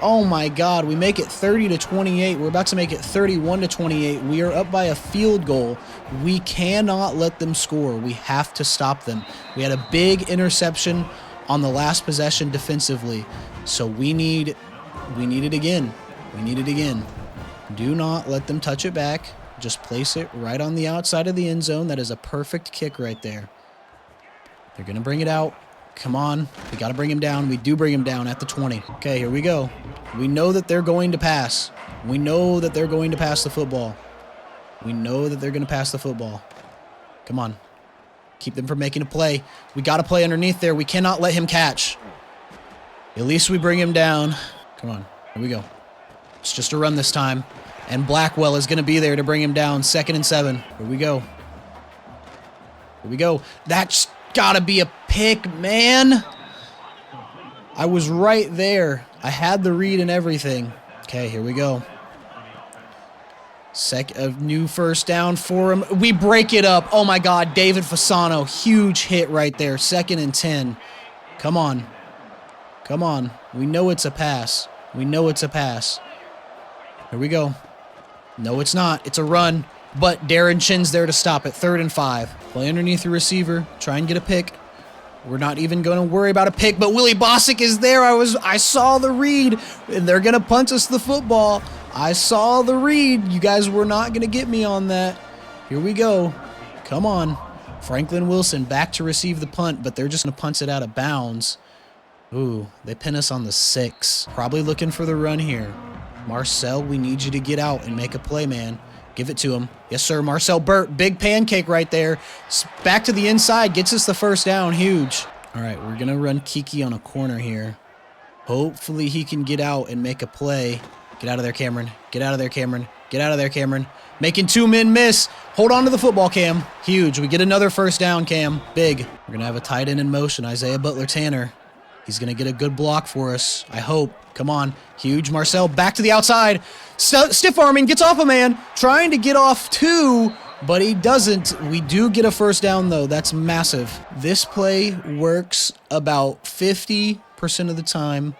Oh my God, we make it 30-28. We're about to make it 31-28. We are up by a field goal. We cannot let them score. We have to stop them. We had a big interception on the last possession defensively. So we need it again. We need it again. Do not let them touch it back. Just place it right on the outside of the end zone. That is a perfect kick right there. They're going to bring it out. Come on. We got to bring him down. We do bring him down at the 20. Okay, here we go. We know that they're going to pass. We know that they're going to pass the football. We know that they're going to pass the football. Come on. Keep them from making a play. We got to play underneath there. We cannot let him catch. At least we bring him down. Come on. Here we go. It's just a run this time. And Blackwell is going to be there to bring him down. 2nd and 7. Here we go. Here we go. That's got to be a pick, man. I was right there. I had the read and everything. Okay, here we go. A new first down for him. We break it up. Oh, my God. David Fasano. Huge hit right there. 2nd and 10. Come on. Come on. We know it's a pass. We know it's a pass. Here we go. No, it's not. It's a run. But Darren Chin's there to stop it. 3rd and 5. Play underneath the receiver. Try and get a pick. We're not even going to worry about a pick, but Willie Bosick is there. I saw the read, and they're going to punt us the football. I saw the read. You guys were not going to get me on that. Here we go. Come on. Franklin Wilson back to receive the punt, but they're just going to punt it out of bounds. Ooh, they pin us on the 6. Probably looking for the run here. Marcel, we need you to get out and make a play, man. Give it to him. Yes, sir. Marcel Burt, big pancake right there. Back to the inside, gets us the first down. Huge. All right, we're going to run Kiki on a corner here. Hopefully he can get out and make a play. Get out of there, Cameron. Get out of there, Cameron. Get out of there, Cameron. Making 2 men miss. Hold on to the football, Cam. Huge. We get another first down, Cam. Big. We're going to have a tight end in motion, Isaiah Butler-Tanner. He's going to get a good block for us, I hope. Come on. Huge. Marcel back to the outside. Stiff arming. Gets off a man. Trying to get off 2, but he doesn't. We do get a first down, though. That's massive. This play works about 50% of the time,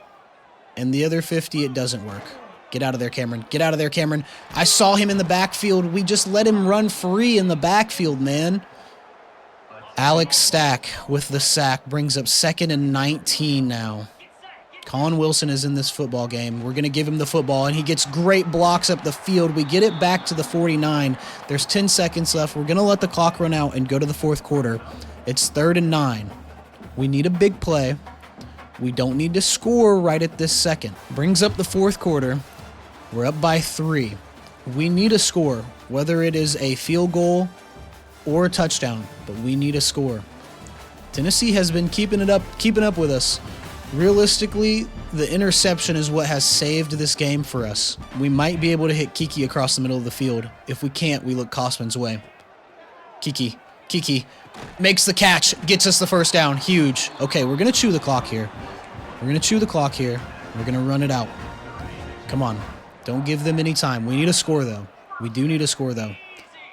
and the other 50, it doesn't work. Get out of there, Cameron. Get out of there, Cameron. I saw him in the backfield. We just let him run free in the backfield, man. Alex Stack with the sack brings up 2nd and 19 now. Colin Wilson is in this football game. We're going to give him the football, and he gets great blocks up the field. We get it back to the 49. There's 10 seconds left. We're going to let the clock run out and go to the 4th quarter. It's 3rd and 9. We need a big play. We don't need to score right at this second. Brings up the 4th quarter. We're up by 3. We need a score, whether it is a field goal or a touchdown, but we need a score. Tennessee has been keeping up with us. Realistically, the interception is what has saved this game for us. We might be able to hit Kiki across the middle of the field. If we can't, we look Kosman's way. Kiki makes the catch, gets us the first down. Huge. Okay, we're going to chew the clock here. We're going to run it out. Come on. Don't give them any time. We need a score, though. We do need a score, though.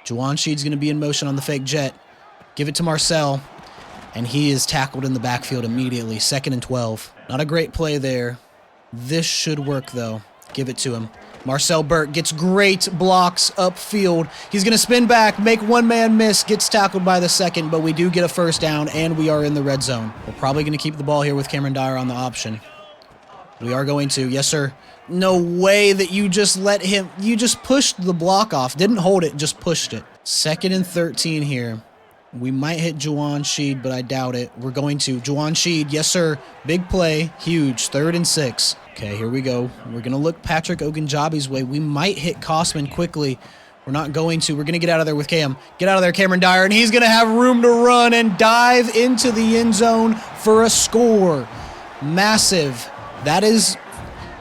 Juwan Sheed's going to be in motion on the fake jet. Give it to Marcel, and he is tackled in the backfield immediately. 2nd and 12. Not a great play there. This should work, though. Give it to him. Marcel Burt gets great blocks upfield. He's going to spin back, make 1 man miss, gets tackled by the 2nd, but we do get a first down, and we are in the red zone. We're probably going to keep the ball here with Cameron Dyer on the option. We are going to. Yes, sir. No way that you just let him. You just pushed the block off. Didn't hold it, just pushed it. 2nd and 13 here. We might hit Juwan Sheed, but I doubt it. We're going to. Juwan Sheed, yes, sir. Big play. Huge. 3rd and 6. Okay, here we go. We're going to look Patrick Ogunjabi's way. We might hit Kosman quickly. We're not going to. We're going to get out of there with Cam. Get out of there, Cameron Dyer, and he's going to have room to run and dive into the end zone for a score. Massive. That is,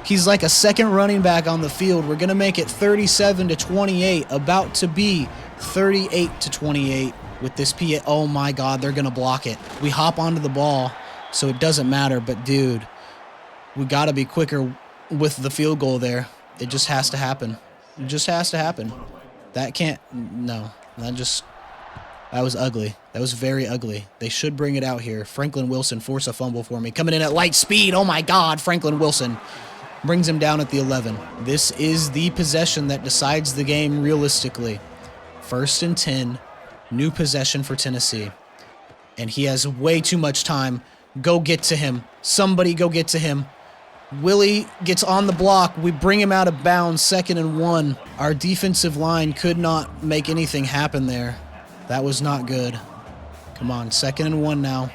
he's like a 2nd running back on the field. We're going to make it 37-28, about to be 38-28 with this PA. Oh my God, they're going to block it. We hop onto the ball, so it doesn't matter, but dude, we got to be quicker with the field goal there. It just has to happen. It just has to happen. That can't, no, that was ugly. That was very ugly. They should bring it out here. Franklin Wilson force a fumble for me. Coming in at light speed. Oh my God, Franklin Wilson brings him down at the 11. This is the possession that decides the game realistically. 1st and 10, new possession for Tennessee. And he has way too much time. Go get to him. Somebody go get to him. Willie gets on the block. We bring him out of bounds. 2nd and 1. Our defensive line could not make anything happen there. That was not good. Come on, 2nd and 1 now.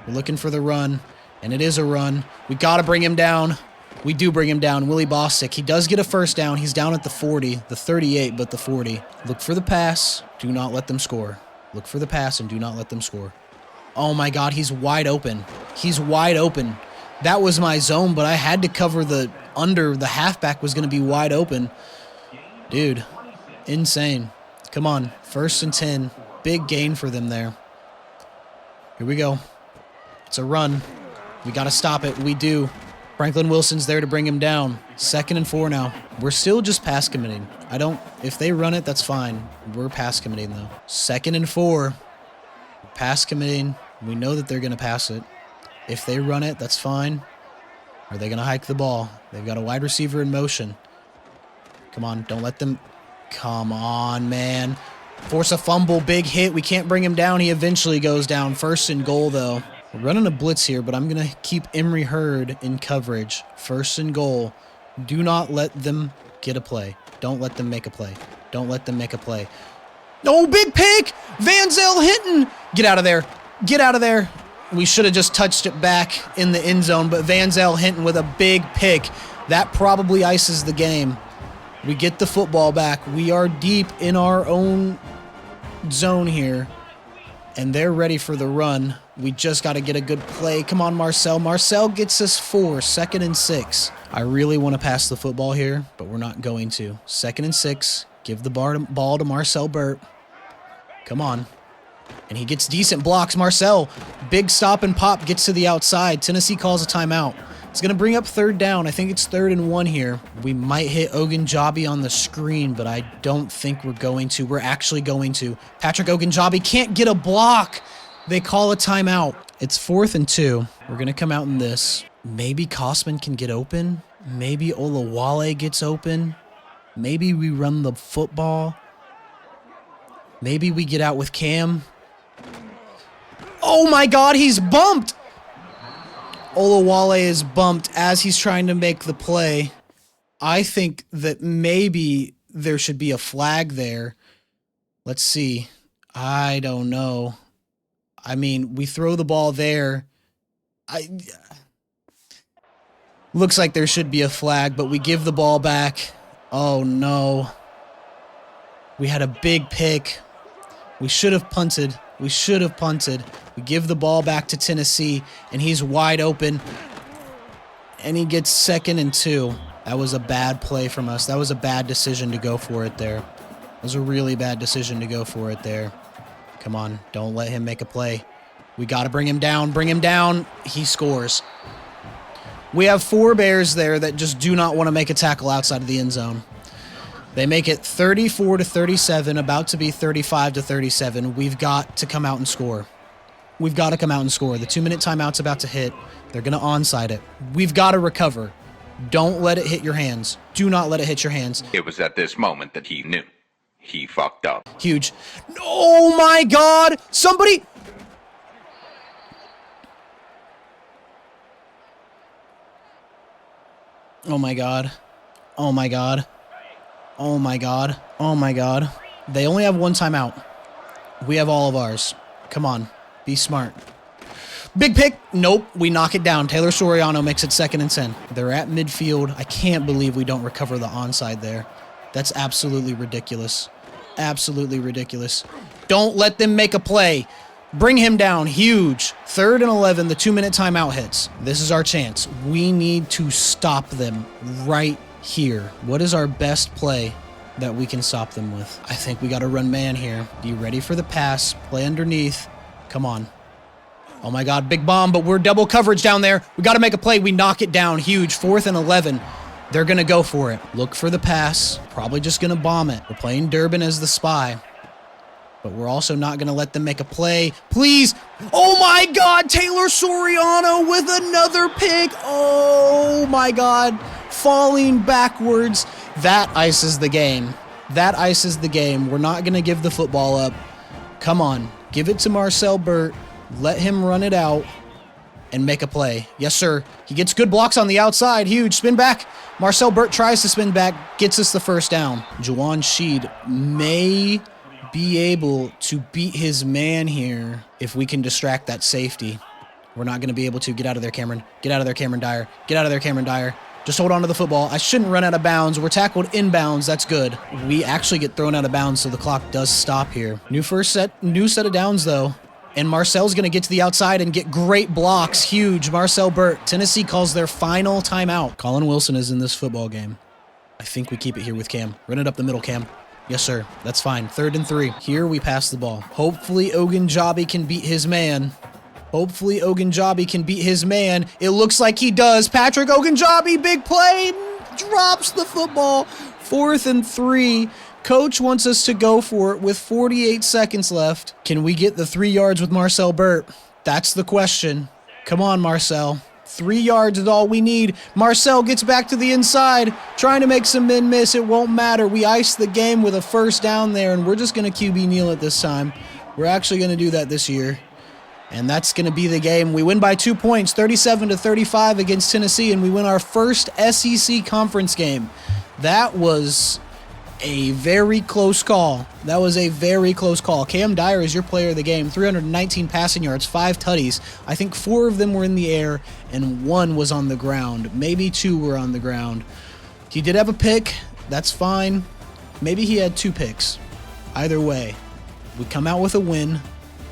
We're looking for the run, and it is a run. We got to bring him down. We do bring him down. Willie Bostic, he does get a first down. He's down at the 40, the 38, but the 40. Look for the pass. Do not let them score. Look for the pass and do not let them score. Oh, my God, he's wide open. He's wide open. That was my zone, but I had to cover the under. The halfback was going to be wide open. Dude, insane. Come on, 1st and 10. Big gain for them there. Here we go. It's a run. We got to stop it. We do. Franklin Wilson's there to bring him down. 2nd and 4 now. We're still just pass committing. If they run it, that's fine. We're pass committing, though. 2nd and 4. Pass committing. We know that they're going to pass it. If they run it, that's fine. Are they going to hike the ball? They've got a wide receiver in motion. Come on, don't let them. Come on, man. Force a fumble, big hit. We can't bring him down. He eventually goes down. 1st and goal, though. We're running a blitz here, but I'm going to keep Emory Hurd in coverage. 1st and goal. Do not let them get a play. Don't let them make a play. Don't let them make a play. Oh, big pick! Van Zel Hinton! Get out of there. Get out of there. We should have just touched it back in the end zone, but Van Zel Hinton with a big pick. That probably ices the game. We get the football back. We are deep in our own zone here, and they're ready for the run. We just got to get a good play. Come on, Marcel. Marcel gets us 4, 2nd and 6. I really want to pass the football here, but we're not going to. 2nd and 6. Give the ball to Marcel Burt. Come on. And he gets decent blocks. Marcel, big stop and pop, gets to the outside. Tennessee calls a timeout. It's going to bring up 3rd down. I think it's 3rd and 1 here. We might hit Ogunjobi on the screen, but I don't think we're going to. We're actually going to. Patrick Ogunjobi can't get a block. They call a timeout. It's 4th and 2. We're going to come out in this. Maybe Kosman can get open. Maybe Olawale gets open. Maybe we run the football. Maybe we get out with Cam. Oh my God, he's bumped. Olawale is bumped as he's trying to make the play. I think that maybe there should be a flag there. Let's see. I don't know. I mean, we throw the ball there. Looks like there should be a flag, but we give the ball back. Oh no. We had a big pick. We should have punted. We should have punted. We give the ball back to Tennessee, and he's wide open. And he gets 2nd and 2. That was a bad play from us. That was a bad decision to go for it there. That was a really bad decision to go for it there. Come on, don't let him make a play. We got to bring him down. Bring him down. He scores. We have 4 Bears there that just do not want to make a tackle outside of the end zone. They make it 34-37, about to be 35-37. We've got to come out and score. We've got to come out and score. The 2-minute timeout's about to hit. They're going to onside it. We've got to recover. Don't let it hit your hands. Do not let it hit your hands. It was at this moment that he knew. He fucked up. Huge. Oh my God! Somebody... Oh my God. Oh my God. Oh my God. Oh my God. They only have 1 timeout. We have all of ours. Come on. Be smart. Big pick. Nope. We knock it down. Taylor Soriano makes it 2nd and 10. They're at midfield. I can't believe we don't recover the onside there. That's absolutely ridiculous. Absolutely ridiculous. Don't let them make a play. Bring him down. Huge. 3rd and 11. The 2-minute timeout hits. This is our chance. We need to stop them right here. What is our best play that we can stop them with? I think we got to run man here. Be ready for the pass. Play underneath. Come on. Oh my God, big bomb, but we're double coverage down there. We got to make a play. We knock it down. Huge. 4th and 11. They're going to go for it. Look for the pass. Probably just going to bomb it. We're playing Durbin as the spy. But we're also not going to let them make a play. Please. Oh my God, Taylor Soriano with another pick. Oh my God. Falling backwards. That ices the game. That ices the game. We're not going to give the football up. Come on. Give it to Marcel Burt. Let him run it out and make a play. Yes, sir. He gets good blocks on the outside. Huge. Spin back. Marcel Burt tries to spin back. Gets us the 1st down. Juwan Sheed may be able to beat his man here if we can distract that safety. We're not going to be able to. Get out of there, Cameron. Get out of there, Cameron Dyer. Get out of there, Cameron Dyer. Just hold on to the football. I shouldn't run out of bounds. We're tackled inbounds. That's good. We actually get thrown out of bounds, so the clock does stop here. New set of downs, though. And Marcel's going to get to the outside and get great blocks. Huge. Marcel Burt. Tennessee calls their final timeout. Colin Wilson is in this football game. I think we keep it here with Cam. Run it up the middle, Cam. Yes, sir. That's fine. 3rd and 3. Here we pass the ball. Hopefully Ogunjobi can beat his man. Hopefully Ogunjobi can beat his man. It looks like he does. Patrick Ogunjobi, big play. Drops the football. 4th and 3. Coach wants us to go for it with 48 seconds left. Can we get the 3 yards with Marcel Burt? That's the question. Come on, Marcel. 3 yards is all we need. Marcel gets back to the inside, trying to make some men miss. It won't matter. We ice the game with a 1st down there, and we're just going to QB kneel it this time. We're actually going to do that this year. And that's going to be the game. We win by 2 points, 37-35 against Tennessee, and we win our first SEC conference game. That was a very close call. That was a very close call. Cam Dyer is your player of the game. 319 passing yards, 5 tutties. I think 4 of them were in the air, and 1 was on the ground. Maybe 2 were on the ground. He did have a pick. That's fine. Maybe he had 2 picks. Either way, we come out with a win,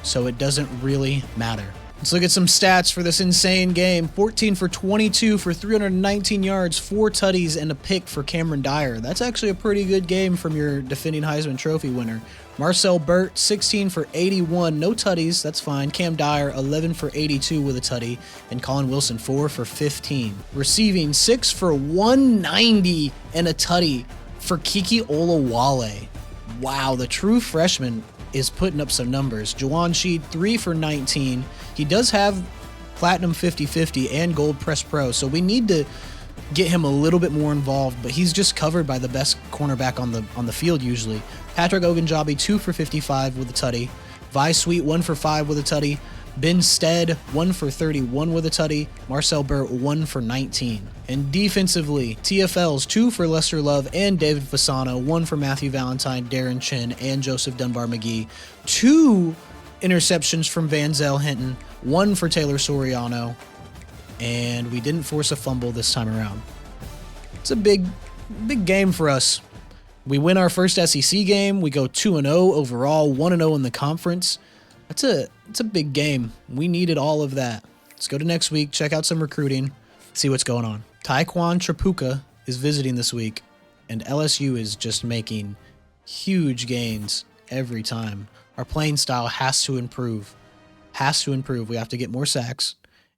so it doesn't really matter. Let's look at some stats for this insane game. 14 for 22 for 319 yards, 4 tutties, and a pick for Cameron Dyer. That's actually a pretty good game from your defending Heisman Trophy winner. Marcel Burt, 16 for 81, no tutties, that's fine. Cam Dyer, 11 for 82 with a tutty, and Colin Wilson, 4 for 15. Receiving, 6 for 190 and a tutty for Kiki Olawale. Wow, the true freshman is putting up some numbers. Juwan Sheed, 3 for 19. He does have Platinum 50/50 and Gold Press Pro, so we need to get him a little bit more involved, but he's just covered by the best cornerback on the field usually. Patrick Ogunjobi, 2 for 55 with a tutty. Vi Sweet, 1 for 5 with a tutty. Ben Stead, 1 for 31 with a tutty. Marcel Burt, 1 for 19. And defensively, TFLs, 2 for Lester Love and David Fasano, 1 for Matthew Valentine, Darren Chin, and Joseph Dunbar McGee. 2 interceptions from Van Zell Hinton, 1 for Taylor Soriano, and we didn't force a fumble this time around. It's a big game for us. We win our first SEC game. We go 2-0 overall, 1-0 in the conference. It's a big game. We needed all of that. Let's go to next week, check out some recruiting, see what's going on. Taekwon Trapuka is visiting this week, and LSU is just making huge gains every time. Our playing style has to improve. We have to get more sacks,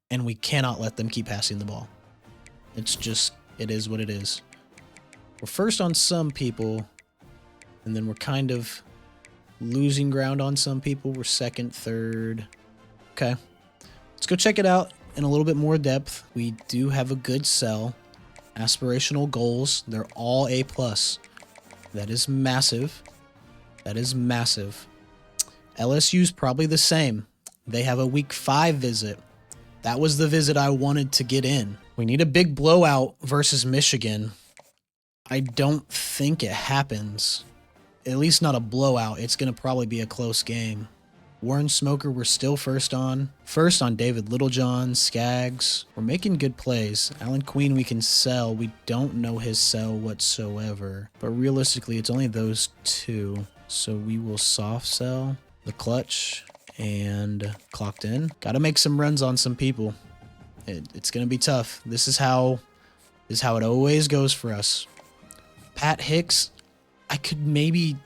and we cannot let them keep passing the ball. It is what it is. We're first on some people, and then we're kind of losing ground on some people. We're second, third. Okay. Let's go check it out in a little bit more depth. We do have a good sell. Aspirational goals. They're all A+. That is massive. LSU's probably the same. They have a week 5 visit. That was the visit I wanted to get in. We need a big blowout versus Michigan. I don't think it happens. At least not a blowout. It's going to probably be a close game. Warren Smoker, we're still first on. First on David Littlejohn, Skaggs. We're making good plays. Alan Queen we can sell. We don't know his sell whatsoever. But realistically, it's only those 2. So we will soft sell the clutch and clocked in. Got to make some runs on some people. It's going to be tough. This is how it always goes for us. Pat Hicks, I could maybe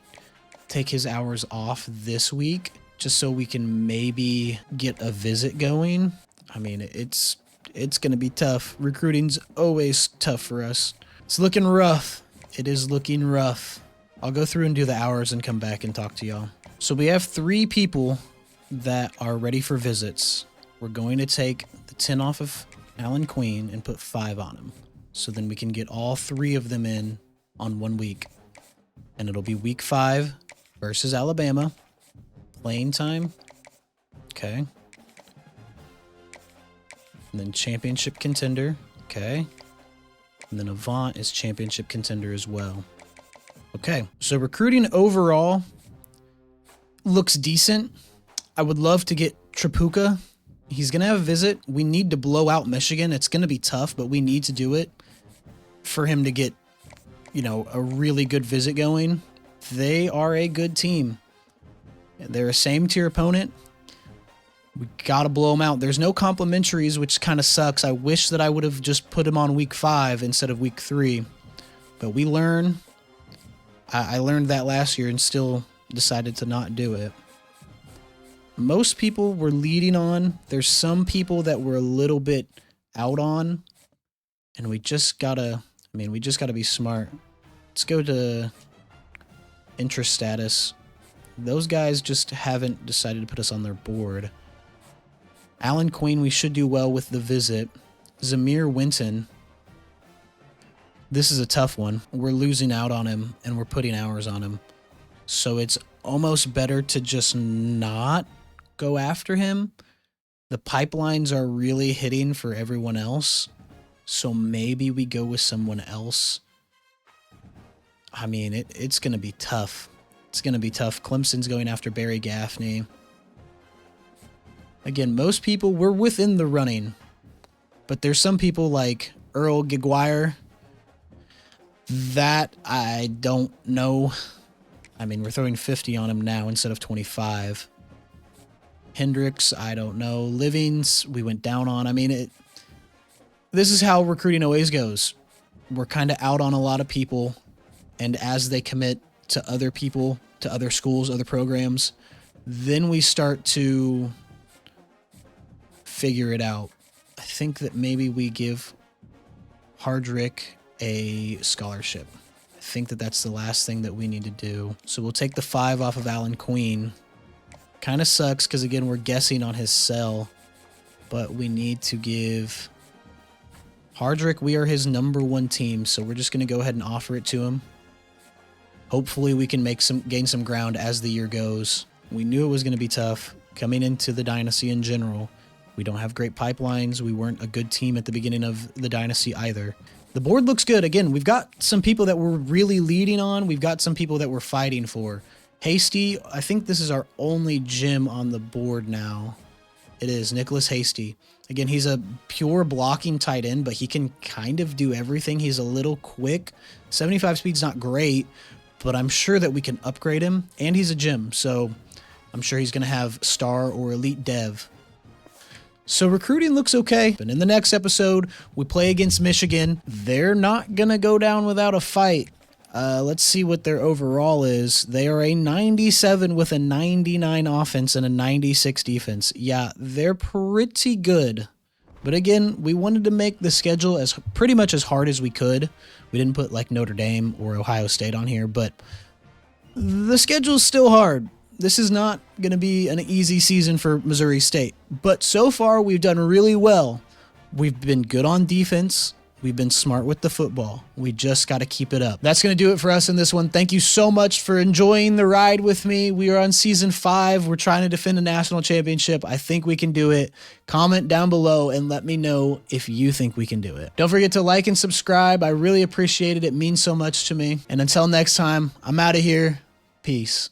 take his hours off this week just so we can maybe get a visit going. I mean, it's going to be tough. Recruiting's always tough for us. It's looking rough. It is looking rough. I'll go through and do the hours and come back and talk to y'all. So we have 3 people that are ready for visits. We're going to take the 10 off of Alan Queen and put 5 on him. So then we can get all 3 of them in on 1 week. And it'll be week 5 versus Alabama. Playing time. Okay. And then championship contender. Okay. And then Avant is championship contender as well. Okay. So recruiting overall looks decent. I would love to get Trapuka. He's going to have a visit. We need to blow out Michigan. It's going to be tough, but we need to do it for him to get, a really good visit going. They are a good team. They're a same tier opponent. We got to blow them out. There's no complimentaries, which kind of sucks. I wish that I would have just put him on week 5 instead of week 3. But we learn. I learned that last year and still decided to not do it. Most people were leading on. There's some people that were a little bit out on. And we just gotta be smart. Let's go to interest status. Those guys just haven't decided to put us on their board. Alan Queen, we should do well with the visit. Zamir Winton. This is a tough one. We're losing out on him, and we're putting hours on him. So it's almost better to just not go after him. The pipelines are really hitting for everyone else. So maybe we go with someone else. I mean, it's going to be tough. It's going to be tough. Clemson's going after Barry Gaffney. Again, most people were within the running. But there's some people like Earl Giguire that I don't know. I mean, we're throwing 50 on him now instead of 25. Hendricks, I don't know. Livings, we went down on. I mean, this is how recruiting always goes. We're kind of out on a lot of people, and as they commit to other people, to other schools, other programs, then we start to figure it out. I think that maybe we give Hardrick a scholarship. I think that that's the last thing that we need to do. So we'll take the 5 off of Alan Queen. Kind of sucks because, again, we're guessing on his sell, but we need to give Hardrick, we are his #1 team, so we're just going to go ahead and offer it to him. Hopefully we can gain some ground as the year goes. We knew it was going to be tough coming into the Dynasty in general. We don't have great pipelines. We weren't a good team at the beginning of the Dynasty either. The board looks good. Again, we've got some people that we're really leading on. We've got some people that we're fighting for. Hasty, I think this is our only gem on the board now. It is Nicholas Hasty. Again, he's a pure blocking tight end, but he can kind of do everything. He's a little quick. 75 speed's not great, but I'm sure that we can upgrade him, and he's a gem, so I'm sure he's going to have star or elite dev. So recruiting looks okay. And in the next episode, we play against Michigan. They're not going to go down without a fight. Let's see what their overall is. They are a 97 with a 99 offense and a 96 defense. Yeah, they're pretty good. But again, we wanted to make the schedule as pretty much as hard as we could. We didn't put like Notre Dame or Ohio State on here, but the schedule's still hard. This is not going to be an easy season for Missouri State. But so far, we've done really well. We've been good on defense. We've been smart with the football. We just got to keep it up. That's going to do it for us in this one. Thank you so much for enjoying the ride with me. We are on season 5. We're trying to defend a national championship. I think we can do it. Comment down below and let me know if you think we can do it. Don't forget to like and subscribe. I really appreciate it. It means so much to me. And until next time, I'm out of here. Peace.